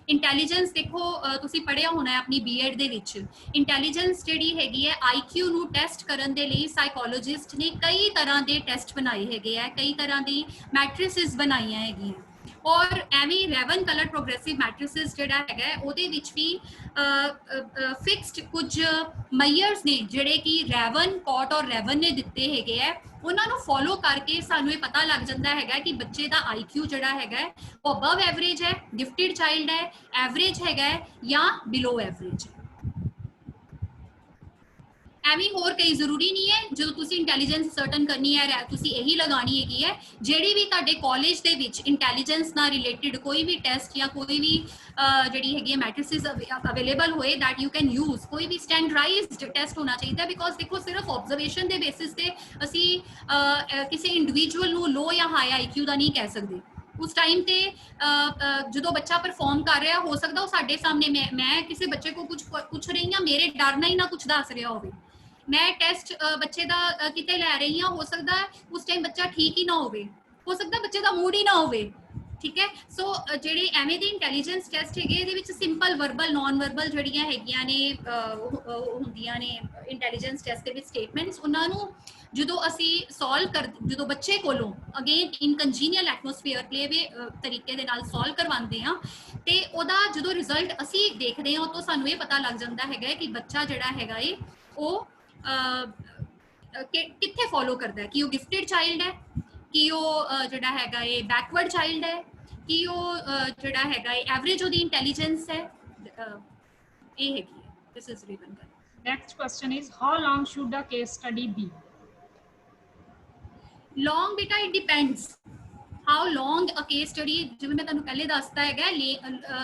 ਇੰਟੈਲੀਜੈਂਸ ਦੇਖੋ ਤੁਸੀਂ ਪੜ੍ਹਿਆ ਹੋਣਾ ਹੈ ਆਪਣੀ ਬੀਐਡ ਦੇ ਵਿੱਚ. ਇੰਟੈਲੀਜੈਂਸ ਜਿਹੜੀ ਹੈਗੀ ਹੈ ਆਈਕਿਊ ਨੂੰ ਟੈਸਟ ਕਰਨ ਦੇ ਲਈ ਸਾਈਕੋਲੋਜਿਸਟ ਨੇ ਕਈ ਤਰ੍ਹਾਂ ਦੇ ਟੈਸਟ ਬਣਾਏ ਹੈਗੇ ਆ, ਕਈ ਤਰ੍ਹਾਂ ਦੀ ਮੈਟ੍ਰਿਸਿਸ ਬਣਾਈਆਂ ਹੈਗੀਆਂ. ਔਰ ਐਵੇਂ ਰੈਵਨ ਕਲਰ ਪ੍ਰੋਗਰੈਸਿਵ ਮੈਟ੍ਰਿਸਿਸ ਜਿਹੜਾ ਹੈਗਾ ਉਹਦੇ ਵਿੱਚ ਵੀ ਫਿਕਸਡ ਕੁਝ ਮਈਅਰਸ ਨੇ ਜਿਹੜੇ ਕਿ ਰੈਵਨ ਕੌਟ ਔਰ ਰੈਵਨ ਨੇ ਦਿੱਤੇ ਹੈਗੇ ਆ. ਉਹਨਾਂ ਨੂੰ ਫੋਲੋ ਕਰਕੇ ਸਾਨੂੰ ਇਹ ਪਤਾ ਲੱਗ ਜਾਂਦਾ ਹੈਗਾ ਕਿ ਬੱਚੇ ਦਾ ਆਈਕਿਊ ਜਿਹੜਾ ਹੈਗਾ ਉਹ ਅਬਵ ਐਵਰੇਜ ਹੈ, ਗਿਫਟਿਡ ਚਾਈਲਡ ਹੈ, ਐਵਰੇਜ ਹੈਗਾ ਜਾਂ ਬਿਲੋ ਐਵਰੇਜ ਹੈ. ਐਵੇਂ ਹੋਰ ਕਈ ਜ਼ਰੂਰੀ ਨਹੀਂ ਹੈ. ਜਦੋਂ ਤੁਸੀਂ ਇੰਟੈਲੀਜੈਂਸ ਸਰਟਨ ਕਰਨੀ ਹੈ ਤੁਸੀਂ ਇਹੀ ਲਗਾਣੀ ਹੈਗੀ ਹੈ. ਜਿਹੜੀ ਵੀ ਤੁਹਾਡੇ ਕਾਲਜ ਦੇ ਵਿੱਚ ਇੰਟੈਲੀਜੈਂਸ ਨਾਲ ਰਿਲੇਟਡ ਕੋਈ ਵੀ ਟੈਸਟ ਜਾਂ ਕੋਈ ਵੀ ਜਿਹੜੀ ਹੈਗੀ ਹੈ ਮੈਟ੍ਰਿਸਿਸ ਅਵੇਲੇਬਲ ਹੋਏ ਦੈਟ ਯੂ ਕੈਨ ਯੂਜ਼. ਕੋਈ ਵੀ ਸਟੈਂਡਰਡਾਈਜ਼ਡ ਟੈਸਟ ਹੋਣਾ ਚਾਹੀਦਾ ਬਿਕੋਜ਼ ਦੇਖੋ ਸਿਰਫ ਆਬਜ਼ਰਵੇਸ਼ਨ ਦੇ ਬੇਸਿਸ ਤੇ ਅਸੀਂ ਕਿਸੇ ਇੰਡੀਵਿਜੂਅਲ ਨੂੰ ਲੋ ਜਾਂ ਹਾਈ ਆਈਕਿਊ ਦਾ ਨਹੀਂ ਕਹਿ ਸਕਦੇ. ਉਸ ਟਾਈਮ ਤੇ ਜਦੋਂ ਬੱਚਾ ਪਰਫਾਰਮ ਕਰ ਰਿਹਾ ਹੋ ਸਕਦਾ ਉਹ ਸਾਡੇ ਸਾਹਮਣੇ ਮੈਂ ਕਿਸੇ ਬੱਚੇ ਕੋ ਕੁਝ ਪੁੱਛ ਰਹੀ ਹਾਂ ਮੇਰੇ ਡਰ ਨਾਲ ਹੀ ਨਾ ਕੁਝ ਦੱਸ ਰਿਹਾ ਹੋਵੇ. ਮੈਂ ਟੈਸਟ ਬੱਚੇ ਦਾ ਕਿਤੇ ਲੈ ਰਹੀ ਹਾਂ, ਹੋ ਸਕਦਾ ਉਸ ਟਾਈਮ ਬੱਚਾ ਠੀਕ ਹੀ ਨਾ ਹੋਵੇ, ਹੋ ਸਕਦਾ ਬੱਚੇ ਦਾ ਮੂਡ ਹੀ ਨਾ ਹੋਵੇ. ਠੀਕ ਹੈ. ਸੋ ਜਿਹੜੇ ਐਵੇਂ ਦੇ ਇੰਟੈਲੀਜੈਂਸ ਟੈਸਟ ਹੈਗੇ ਇਹਦੇ ਵਿੱਚ ਸਿੰਪਲ ਵਰਬਲ ਨਾਨ ਵਰਬਲ ਜਿਹੜੀਆਂ ਹੈਗੀਆਂ ਨੇ ਹੁੰਦੀਆਂ ਨੇ ਇੰਟੈਲੀਜੈਂਸ ਟੈਸਟ ਦੇ ਵਿੱਚ ਸਟੇਟਮੈਂਟਸ, ਉਹਨਾਂ ਨੂੰ ਜਦੋਂ ਅਸੀਂ ਸੋਲਵ ਜਦੋਂ ਬੱਚੇ ਕੋਲੋਂ ਅਗੇਨ ਇਨ ਕੰਜੀਨੀਅਲ ਐਟਮੋਸਫੀਅਰ ਪਲੇਵੇ ਤਰੀਕੇ ਦੇ ਨਾਲ ਸੋਲਵ ਕਰਵਾਉਂਦੇ ਹਾਂ ਤੇ ਉਹਦਾ ਜਦੋਂ ਰਿਜ਼ਲਟ ਅਸੀਂ ਦੇਖਦੇ ਹਾਂ ਤਾਂ ਸਾਨੂੰ ਇਹ ਪਤਾ ਲੱਗ ਜਾਂਦਾ ਹੈਗਾ ਕਿ ਬੱਚਾ ਜਿਹੜਾ ਹੈਗਾ ਉਹ ਕਿੱਥੇ ਫੋਲੋ ਕਰਦਾ ਹੈ, ਕਿ ਉਹ ਗਿਫਟਿਡ ਚਾਈਲਡ ਹੈ, ਕਿ ਉਹ ਜਿਹੜਾ ਹੈਗਾ ਬੈਕਵਰਡ ਚਾਈਲਡ ਹੈ, ਕਿ ਉਹ ਜਿਹੜਾ ਹੈਗਾ ਐਵਰੇਜ ਉਹਦੀ ਇੰਟੈਲੀਜੈਂਸ ਹੈ. ਇਹ ਹੈਗੀ ਹੈ. ਦਿਸ ਇਜ਼ ਰਿਵਨ ਕਰ. Next question is, how long should a case study be? Long beta it depends. How long a case study, ਜਿਵੇਂ ਮੈਂ ਤੁਹਾਨੂੰ ਪਹਿਲੇ ਦੱਸਤਾ ਹੈਗਾ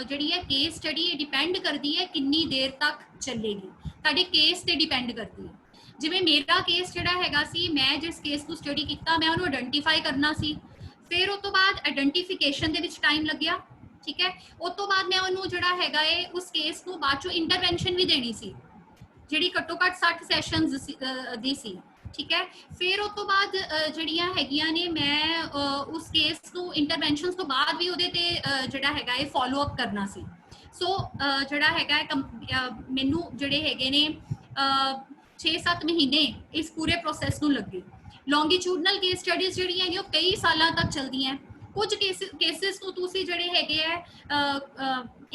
ਜਿਹੜੀ ਹੈ ਕੇਸ ਸਟੱਡੀ ਇਹ ਡਿਪੈਂਡ ਕਰਦੀ ਹੈ ਕਿੰਨੀ ਦੇਰ ਤੱਕ ਚੱਲੇਗੀ, ਤੁਹਾਡੇ ਕੇਸ ਤੇ ਡਿਪੈਂਡ ਕਰਦੀ ਹੈ. ਜਿਵੇਂ ਮੇਰਾ ਕੇਸ ਜਿਹੜਾ ਹੈਗਾ ਸੀ, ਮੈਂ ਜਿਸ ਕੇਸ ਨੂੰ ਸਟੱਡੀ ਕੀਤਾ ਮੈਂ ਉਹਨੂੰ ਆਇਡੈਂਟੀਫਾਈ ਕਰਨਾ ਸੀ, ਫਿਰ ਉਸ ਤੋਂ ਬਾਅਦ ਆਇਡੈਂਟੀਫਿਕੇਸ਼ਨ ਦੇ ਵਿੱਚ ਟਾਈਮ ਲੱਗਿਆ. ਠੀਕ ਹੈ. ਉਸ ਤੋਂ ਬਾਅਦ ਮੈਂ ਉਹਨੂੰ ਜਿਹੜਾ ਹੈਗਾ ਉਸ ਕੇਸ ਨੂੰ ਬਾਅਦ ਚੋਂ ਇੰਟਰਵੈਂਸ਼ਨ ਵੀ ਦੇਣੀ ਸੀ ਜਿਹੜੀ ਘੱਟੋ ਘੱਟ 60 ਸੈਸ਼ਨਸ ਦੀ ਸੀ. ਠੀਕ ਹੈ. ਫਿਰ ਉਸ ਤੋਂ ਬਾਅਦ ਜਿਹੜੀਆਂ ਹੈਗੀਆਂ ਨੇ ਮੈਂ ਉਸ ਕੇਸ ਨੂੰ ਇੰਟਰਵੈਂਸ਼ਨਸ ਤੋਂ ਬਾਅਦ ਵੀ ਉਹਦੇ ਤੇ ਜਿਹੜਾ ਹੈਗਾ ਫੋਲੋ ਅਪ ਕਰਨਾ ਸੀ. ਸੋ ਜਿਹੜਾ ਹੈਗਾ ਮੈਨੂੰ ਜਿਹੜੇ ਹੈਗੇ ਨੇ 6-7 ਮਹੀਨੇ ਇਸ ਪੂਰੇ ਪ੍ਰੋਸੈਸ ਨੂੰ ਲੱਗੇ. ਲੌਂਗੀਟਿਊਡਨਲ ਕੇਸ ਸਟੱਡੀਜ਼ ਜਿਹੜੀਆਂ ਹੈਗੀਆਂ ਉਹ ਕਈ ਸਾਲਾਂ ਤੱਕ ਚੱਲਦੀਆਂ. ਕੁਝ ਕੇਸਿਸ ਨੂੰ ਤੁਸੀਂ ਜਿਹੜੇ ਹੈਗੇ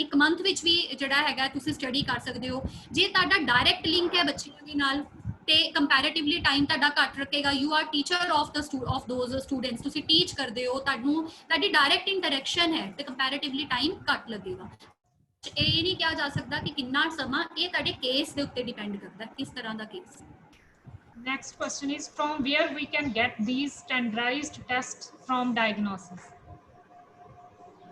ਇੱਕ ਮੰਥ ਵਿੱਚ ਵੀ ਜਿਹੜਾ ਹੈਗਾ ਤੁਸੀਂ ਸਟੱਡੀ ਕਰ ਸਕਦੇ ਹੋ. ਜੇ ਤੁਹਾਡਾ ਡਾਇਰੈਕਟ ਲਿੰਕ ਹੈ ਬੱਚਿਆਂ ਦੇ ਨਾਲ ਤੇ ਕੰਪੈਰੀਟਿਵਲੀ ਟਾਈਮ ਤੁਹਾਡਾ ਘੱਟ ਰੱਖੇਗਾ. You are teacher of those students, ਤੁਸੀਂ ਟੀਚ ਕਰਦੇ ਹੋ, ਤੁਹਾਡੀ ਡਾਇਰੈਕਟ ਇੰਟਰੈਕਸ਼ਨ ਹੈ ਤੇ ਕੰਪੈਰੀਟਿਵਲੀ ਟਾਈਮ ਘੱਟ ਲੱਗੇਗਾ. ਇਹ ਨਹੀਂ ਕਿਹਾ ਜਾ ਸਕਦਾ ਕਿ ਕਿੰਨਾ ਸਮਾਂ, ਇਹ ਤੁਹਾਡੇ ਕੇਸ ਦੇ ਉੱਤੇ ਡਿਪੈਂਡ ਕਰਦਾ ਕਿਸ ਤਰ੍ਹਾਂ ਦਾ case. Next question is, from where we can get these standardized tests from diagnosis?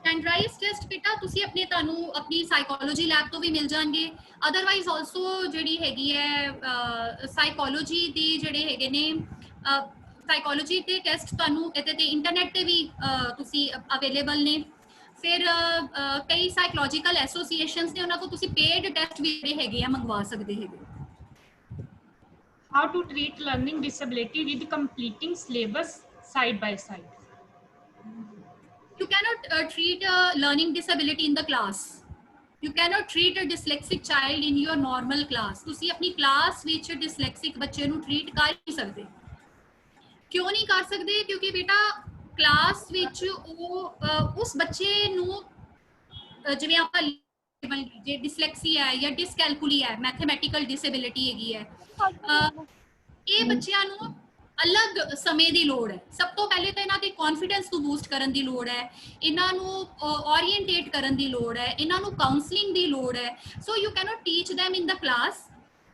Standardised test ਬੇਟਾ ਤੁਸੀਂ ਆਪਣੇ ਤੁਹਾਨੂੰ ਆਪਣੀ ਸਾਈਕੋਲੋਜੀ ਲੈਬ ਤੋਂ ਵੀ ਮਿਲ ਜਾਣਗੇ। ਅਦਰਵਾਈਜ਼ ਆਲਸੋ ਜਿਹੜੀ ਹੈਗੀ ਹੈ ਸਾਈਕੋਲੋਜੀ ਦੀ ਜਿਹੜੇ ਹੈਗੇ ਨੇ ਸਾਈਕੋਲੋਜੀ ਦੇ ਟੈਸਟ ਤੁਹਾਨੂੰ ਇਹਦੇ ਤੇ ਇੰਟਰਨੈਟ ਤੇ ਵੀ ਤੁਸੀਂ ਅਵੇਲੇਬਲ ਨੇ। ਫਿਰ ਕਈ ਸਾਈਕੋਲੋਜੀਕਲ ਐਸੋਸੀਏਸ਼ਨਸ ਨੇ, ਉਹਨਾਂ ਤੋਂ ਤੁਸੀਂ ਪੇਡ ਟੈਸਟ ਵੀ ਜਿਹੜੇ ਹੈਗੇ ਆ ਮੰਗਵਾ ਸਕਦੇ ਹੈਗੇ। How to treat learning disability with completing syllabus side by side? You cannot treat a learning disability in the class. You cannot treat a dyslexic child in your normal class. ਤੁਸੀਂ ਆਪਣੀ ਕਲਾਸ ਵਿੱਚ dyslexic ਬੱਚੇ ਨੂੰ ਟ੍ਰੀਟ ਕਰ ਨਹੀਂ ਸਕਦੇ। ਕਿਉਂ ਨਹੀਂ ਕਰ ਸਕਦੇ? ਕਿਉਂਕਿ ਬੇਟਾ ਕਲਾਸ ਵਿੱਚ ਉਹ ਉਸ ਬੱਚੇ ਨੂੰ ਜਿਵੇਂ ਆਪਾਂ ਜੇ ਡਿਸਲੈਕਸੀ ਹੈ ਜਾਂ ਡਿਸਕੈਲਕੁਲੀ ਹੈ, ਮੈਥਮੈਟੀਕਲ ਡਿਸੇਬਿਲਿਟੀ ਹੈਗੀ ਹੈ, ਇਹ ਬੱਚਿਆਂ ਨੂੰ ਅਲੱਗ ਸਮੇਂ ਦੀ ਲੋੜ ਹੈ। ਸਭ ਤੋਂ ਪਹਿਲੇ ਤਾਂ ਇਹਨਾਂ ਦੇ ਕੌਨਫੀਡੈਂਸ ਨੂੰ ਬੂਸਟ ਕਰਨ ਦੀ ਲੋੜ ਹੈ, ਇਹਨਾਂ ਨੂੰ ਓਰੀਐਂਟੇਟ ਕਰਨ ਦੀ ਲੋੜ ਹੈ, ਇਹਨਾਂ ਨੂੰ ਕਾਉਂਸਲਿੰਗ ਦੀ ਲੋੜ ਹੈ। So you cannot teach them in the class।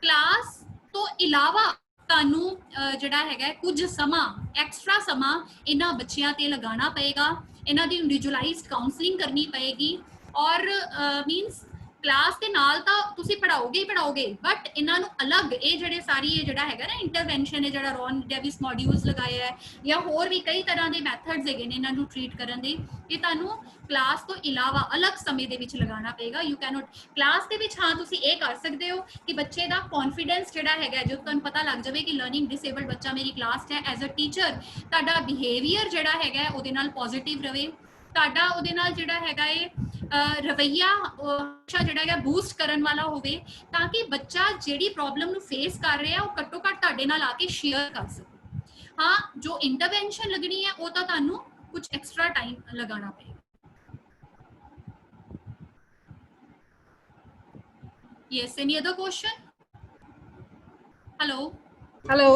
Class ਤੋਂ ਇਲਾਵਾ ਤੁਹਾਨੂੰ ਜਿਹੜਾ ਹੈਗਾ ਕੁਝ ਸਮਾਂ ਐਕਸਟਰਾ ਸਮਾਂ ਇਹਨਾਂ ਬੱਚਿਆਂ ਤੇ ਲਗਾਉਣਾ ਪਏਗਾ, ਇਹਨਾਂ ਦੀ ਇੰਡੀਵਿਜੂਅਲਾਈਜ਼ਡ ਕਾਉਂਸਲਿੰਗ ਕਰਨੀ ਪਏਗੀ। ਔਰ ਮੀਨਸ ਕਲਾਸ ਦੇ ਨਾਲ ਤਾਂ ਤੁਸੀਂ ਪੜਾਓਗੇ ਹੀ ਪੜਾਓਗੇ, ਬਟ ਇਹਨਾਂ ਨੂੰ ਅਲੱਗ ਇਹ ਜਿਹੜੇ ਸਾਰੀ ਇਹ ਜਿਹੜਾ ਹੈਗਾ ਨਾ ਇੰਟਰਵੈਂਸ਼ਨ ਹੈ, ਜਿਹੜਾ ਰੌਨ ਡੇਵਿਸ ਮੋਡਿਊਲਸ ਲਗਾਇਆ ਹੈ ਜਾਂ ਹੋਰ ਵੀ ਕਈ ਤਰ੍ਹਾਂ ਦੇ ਮੈਥਡਸ ਹੈਗੇ ਨੇ ਇਹਨਾਂ ਨੂੰ ਟ੍ਰੀਟ ਕਰਨ ਦੇ, ਇਹ ਤੁਹਾਨੂੰ ਕਲਾਸ ਤੋਂ ਇਲਾਵਾ ਅਲੱਗ ਸਮੇਂ ਦੇ ਵਿੱਚ ਲਗਾਉਣਾ ਪਏਗਾ। ਯੂ ਕੈਨੋਟ ਕਲਾਸ ਦੇ ਵਿੱਚ ਹਾਂ ਤੁਸੀਂ ਇਹ ਕਰ ਸਕਦੇ ਹੋ ਕਿ ਬੱਚੇ ਦਾ ਕੌਨਫੀਡੈਂਸ ਜਿਹੜਾ ਹੈਗਾ, ਜਦੋਂ ਤੁਹਾਨੂੰ ਪਤਾ ਲੱਗ ਜਾਵੇ ਕਿ ਲਰਨਿੰਗ ਡਿਸੇਬਲਡ ਬੱਚਾ ਮੇਰੀ ਕਲਾਸ 'ਚ ਹੈ, ਐਜ਼ ਅ ਟੀਚਰ ਤੁਹਾਡਾ ਬਿਹੇਵੀਅਰ ਜਿਹੜਾ ਹੈਗਾ ਉਹਦੇ ਨਾਲ ਪੋਜ਼ਿਟਿਵ ਰਵੇ, ਤੁਹਾਡਾ ਉਹਦੇ ਨਾਲ ਜਿਹੜਾ ਹੈਗਾ ਇਹ ਰਵੱਈਆ ਜਿਹੜਾ ਹੈਗਾ ਬੂਸਟ ਕਰਨ ਵਾਲਾ ਹੋਵੇ, ਤਾਂ ਕਿ ਬੱਚਾ ਜਿਹੜੀ ਪ੍ਰੋਬਲਮ ਨੂੰ ਫੇਸ ਕਰ ਰਿਹਾ ਉਹ ਘੱਟੋ ਘੱਟ ਤੁਹਾਡੇ ਨਾਲ ਆ ਕੇ ਸ਼ੇਅਰ ਕਰ ਸਕੇ। ਹਾਂ, ਜੋ ਇੰਟਰਵੈਂਸ਼ਨ ਲੱਗਣੀ ਹੈ ਉਹ ਤਾਂ ਤੁਹਾਨੂੰ ਕੁਝ ਐਕਸਟਰਾ ਟਾਈਮ ਲਗਾਉਣਾ ਪਏਗਾ। Yes, any other question? Hello. Hello.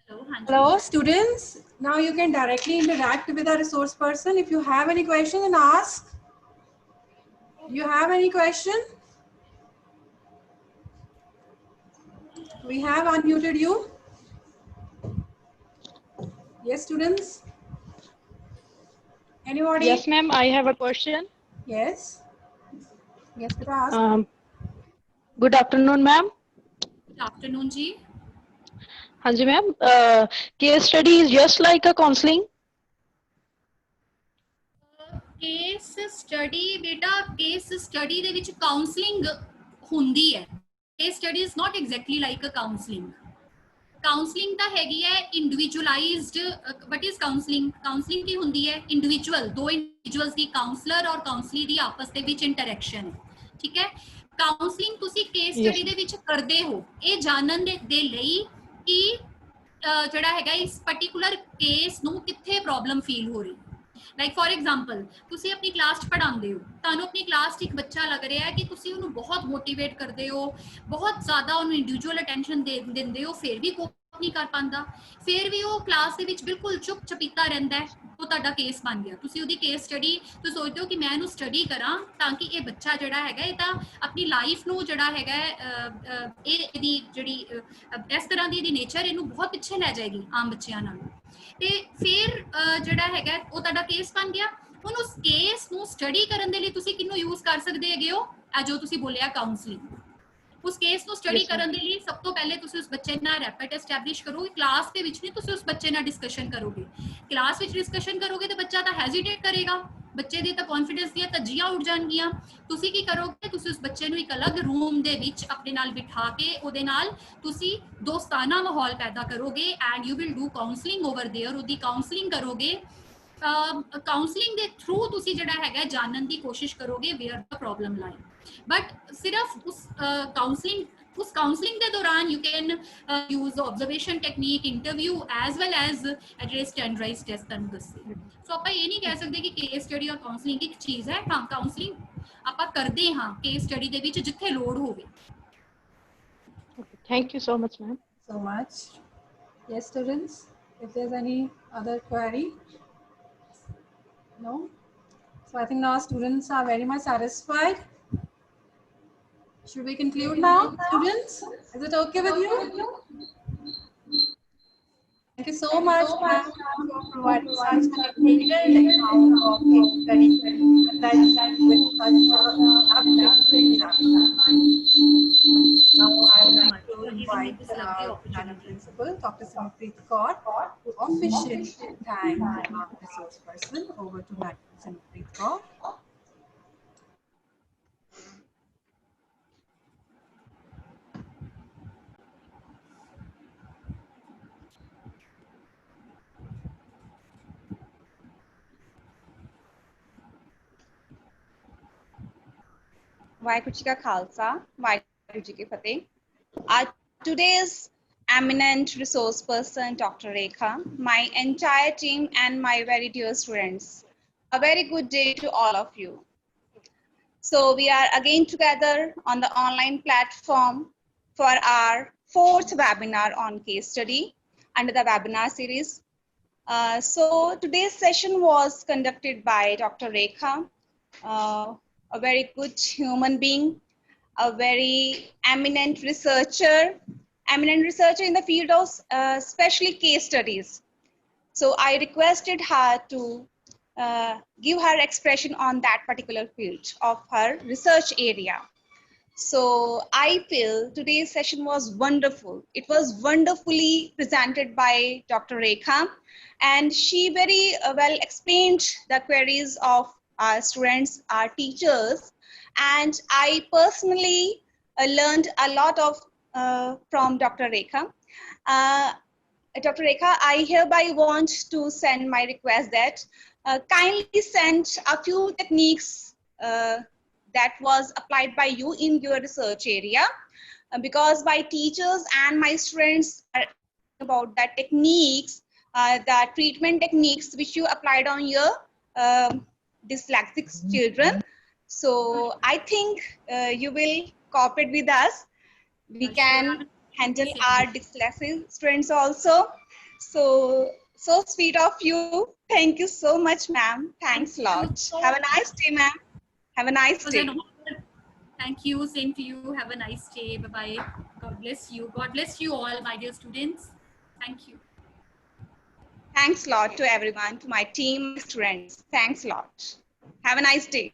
Hello, Hanji. Hello, students. Now you can directly interact with a resource person. If you have any question, then ask. You have any question? We have unmuted you. Yes, students. Anybody? Yes, ma'am. I have a question. Yes. Yes, but ask. Good afternoon, ma'am. Good afternoon, ji. Hanji, ma'am. Case study is just like a counseling. Case study ਬੇਟਾ, ਕੇਸ ਸਟੱਡੀ ਦੇ ਵਿੱਚ ਕਾਉਂਸਲਿੰਗ ਹੁੰਦੀ ਹੈ। Case study is not exactly like a counselling. Counselling ਤਾਂ ਹੈਗੀ ਹੈ individualised. What is counselling? Counselling ਕੀ ਹੁੰਦੀ ਹੈ? ਇੰਡੀਵਿਜੂਅਲ, ਦੋ ਇੰਡੀਵਿਜੂਅਲਸ ਦੀ, ਕਾਉਂਸਲਰ ਔਰ ਕਾਉਂਸਲੀ ਦੀ ਆਪਸ ਦੇ ਵਿੱਚ ਇੰਟਰੈਕਸ਼ਨ। ਠੀਕ ਹੈ, ਕਾਉਂਸਲਿੰਗ ਤੁਸੀਂ ਕੇਸ ਸਟੱਡੀ ਦੇ ਵਿੱਚ ਕਰਦੇ ਹੋ ਇਹ ਜਾਣਨ ਦੇ ਲਈ ਕਿ ਜਿਹੜਾ ਹੈਗਾ ਇਸ ਪਾਰਟਿਕੂਲਰ ਕੇਸ ਨੂੰ ਕਿੱਥੇ ਪ੍ਰੋਬਲਮ ਫੀਲ ਹੋ ਰਹੀ। ਲਾਈਕ ਫॉर ਐਗਜ਼ਾਮਪਲ, ਤੁਸੀਂ ਆਪਣੀ ਕਲਾਸ 'ਚ ਪੜ੍ਹਾਉਂਦੇ ਹੋ, ਤੁਹਾਨੂੰ ਆਪਣੀ ਕਲਾਸ 'ਚ ਇੱਕ ਬੱਚਾ ਲੱਗ ਰਿਹਾ ਹੈ ਕਿ ਤੁਸੀਂ ਉਹਨੂੰ ਬਹੁਤ ਮੋਟੀਵੇਟ ਕਰਦੇ ਹੋ, ਬਹੁਤ ਜ਼ਿਆਦਾ ਉਹਨੂੰ ਇੰਡੀਵਿਜੂਅਲ ਅਟੈਂਸ਼ਨ ਦਿੰਦੇ ਹੋ, ਫਿਰ ਵੀ ਕੋਪ ਨਹੀਂ ਕਰ ਪਾਉਂਦਾ, ਫਿਰ ਵੀ ਉਹ ਕਲਾਸ ਦੇ ਵਿੱਚ ਬਿਲਕੁਲ ਚੁੱਪ ਚਪੀਤਾ ਰਹਿੰਦਾ ਹੈ, ਉਹ ਤੁਹਾਡਾ ਕੇਸ ਬਣ ਗਿਆ। ਤੁਸੀਂ ਉਹਦੀ ਕੇਸ ਸਟੱਡੀ ਤੁਸੀਂ ਸੋਚਦੇ ਹੋ ਕਿ ਮੈਂ ਇਹਨੂੰ ਸਟੱਡੀ ਕਰਾਂ ਤਾਂ ਕਿ ਇਹ ਬੱਚਾ ਜਿਹੜਾ ਹੈਗਾ ਇਹ ਤਾਂ ਆਪਣੀ ਲਾਈਫ ਨੂੰ ਜਿਹੜਾ ਹੈਗਾ ਇਹਦੀ ਜਿਹੜੀ ਇਸ ਤਰ੍ਹਾਂ ਦੀ ਇਹਦੀ ਨੇਚਰ ਇਹਨੂੰ ਬਹੁਤ ਪਿੱਛੇ ਲੈ ਜਾਏਗੀ ਆਮ ਬੱਚਿਆਂ ਨਾਲ। ਤੇ ਫਿਰ ਜਿਹੜਾ ਹੈਗਾ ਉਹ ਤੁਹਾਡਾ ਕੇਸ ਬਣ ਗਿਆ। ਹੁਣ ਉਸ ਕੇਸ ਨੂੰ ਸਟੱਡੀ ਕਰਨ ਦੇ ਲਈ ਤੁਸੀਂ ਕਿਹਨੂੰ ਯੂਜ਼ ਕਰ ਸਕਦੇ ਹੈਗੇ ਹੋ? ਜੋ ਤੁਸੀਂ ਬੋਲਿਆ ਕਾਉਂਸਲਿੰਗ। ਉਸ ਕੇਸ ਨੂੰ ਸਟੱਡੀ ਕਰਨ ਦੇ ਲਈ ਸਭ ਤੋਂ ਪਹਿਲੇ ਤੁਸੀਂ ਉਸ ਬੱਚੇ ਨਾਲ ਰੈਪਿਡ ਐਸਟੈਬਲਿਸ਼ ਕਰੋਗੇ। ਕਲਾਸ ਦੇ ਵਿੱਚ ਨਹੀਂ, ਤੁਸੀਂ ਉਸ ਬੱਚੇ ਨਾਲ ਡਿਸਕਸ਼ਨ ਕਰੋਗੇ। ਕਲਾਸ ਵਿੱਚ ਡਿਸਕਸ਼ਨ ਕਰੋਗੇ ਤਾਂ ਬੱਚਾ ਤਾਂ ਹੈਜ਼ੀਟੇਟ ਕਰੇਗਾ, ਬੱਚੇ ਦੀ ਤਾਂ ਕੌਨਫੀਡੈਂਸ ਦੀਆਂ ਧੱਜੀਆਂ ਉੱਡ ਜਾਣਗੀਆਂ। ਤੁਸੀਂ ਕੀ ਕਰੋਗੇ? ਤੁਸੀਂ ਉਸ ਬੱਚੇ ਨੂੰ ਇੱਕ ਅਲੱਗ ਰੂਮ ਦੇ ਵਿੱਚ ਆਪਣੇ ਨਾਲ ਬਿਠਾ ਕੇ ਉਹਦੇ ਨਾਲ ਤੁਸੀਂ ਦੋਸਤਾਨਾ ਮਾਹੌਲ ਪੈਦਾ ਕਰੋਗੇ and you will do counselling over there. ਉਹਦੀ ਕਾਉਂਸਲਿੰਗ ਕਰੋਗੇ। ਕਾਉਂਸਲਿੰਗ ਦੇ ਥਰੂ ਤੁਸੀਂ ਜਿਹੜਾ ਹੈਗਾ ਜਾਣਨ ਦੀ ਕੋਸ਼ਿਸ਼ ਕਰੋਗੇ ਵੇਅਰ ਦਾ ਪ੍ਰੋਬਲਮ ਲਾਈ। ਬਟ ਸਿਰਫ ਉਸ ਕਾਉਂਸਲਿੰਗ ਦੇ ਦੌਰਾਨ you can use observation technique, interview as well as ਜਿਹੜੇ ਸਟੈਂਡਰਡਾਈਜ਼ਡ ਟੈਸਟ ਤੁਹਾਨੂੰ ਦੱਸੇ। ਸੋ ਆਪਾਂ ਇਹ ਨਹੀਂ ਕਹਿ ਸਕਦੇ ਕਿ ਕੇਸ ਸਟੱਡੀ ਔਰ ਕਾਉਂਸਲਿੰਗ ਇੱਕ ਚੀਜ਼ ਹੈ। ਹਾਂ, ਕਾਉਂਸਲਿੰਗ ਆਪਾਂ ਕਰਦੇ ਹਾਂ ਕੇਸ ਸਟੱਡੀ ਦੇ ਵਿੱਚ ਜਿੱਥੇ ਲੋੜ ਹੋਵੇ। Thank you so much, ma'am. So much. Yes, students. If there's any other query. No? So I think now students are very much satisfied. Should we conclude now, students? Is it okay with you? Thank you so much, ma'am, for providing such a detailed account of case study attached with such a uplifting example. Now, I would like to Giving me invite this lovely our opportunity. principal, Dr. Simpreet Kaur, to officially thank our resource person. Over to Madam Simpreet Kaur. Vaheguru Ji Ka Khalsa, Vaheguru Ji Ki Fateh. Our today's eminent resource person, Dr. Rekha, my entire team and my very dear students. A very good day to all of you. So we are again together on the online platform for our 4th webinar on case study under the webinar series. So today's session was conducted by Dr. Rekha, a very good human being, a very eminent researcher in the field of especially case studies. So I requested her to give her expression on that particular field of her research area. So I feel today's session was wonderful. It was wonderfully presented by Dr. Rekha, and she very well explained the queries of our students, our teachers, and I personally learned a lot of from Dr. Rekha. Dr. Rekha, I hereby want to send my request that kindly send a few techniques that was applied by you in your research area, because my teachers and my students are about the techniques, the treatment techniques which you applied on your dyslexic children. So I think you will cooperate with us. We can handle our dyslexic students also. So sweet of you. Thank you so much, ma'am. Thanks a lot. Have a nice day, ma'am. Have a nice day. Thank you. Same to you. Have a nice day. Bye-bye. God bless you. God bless you all, my dear students. Thank you. Thanks a lot to everyone, to my team, students. Thanks a lot. Have a nice day.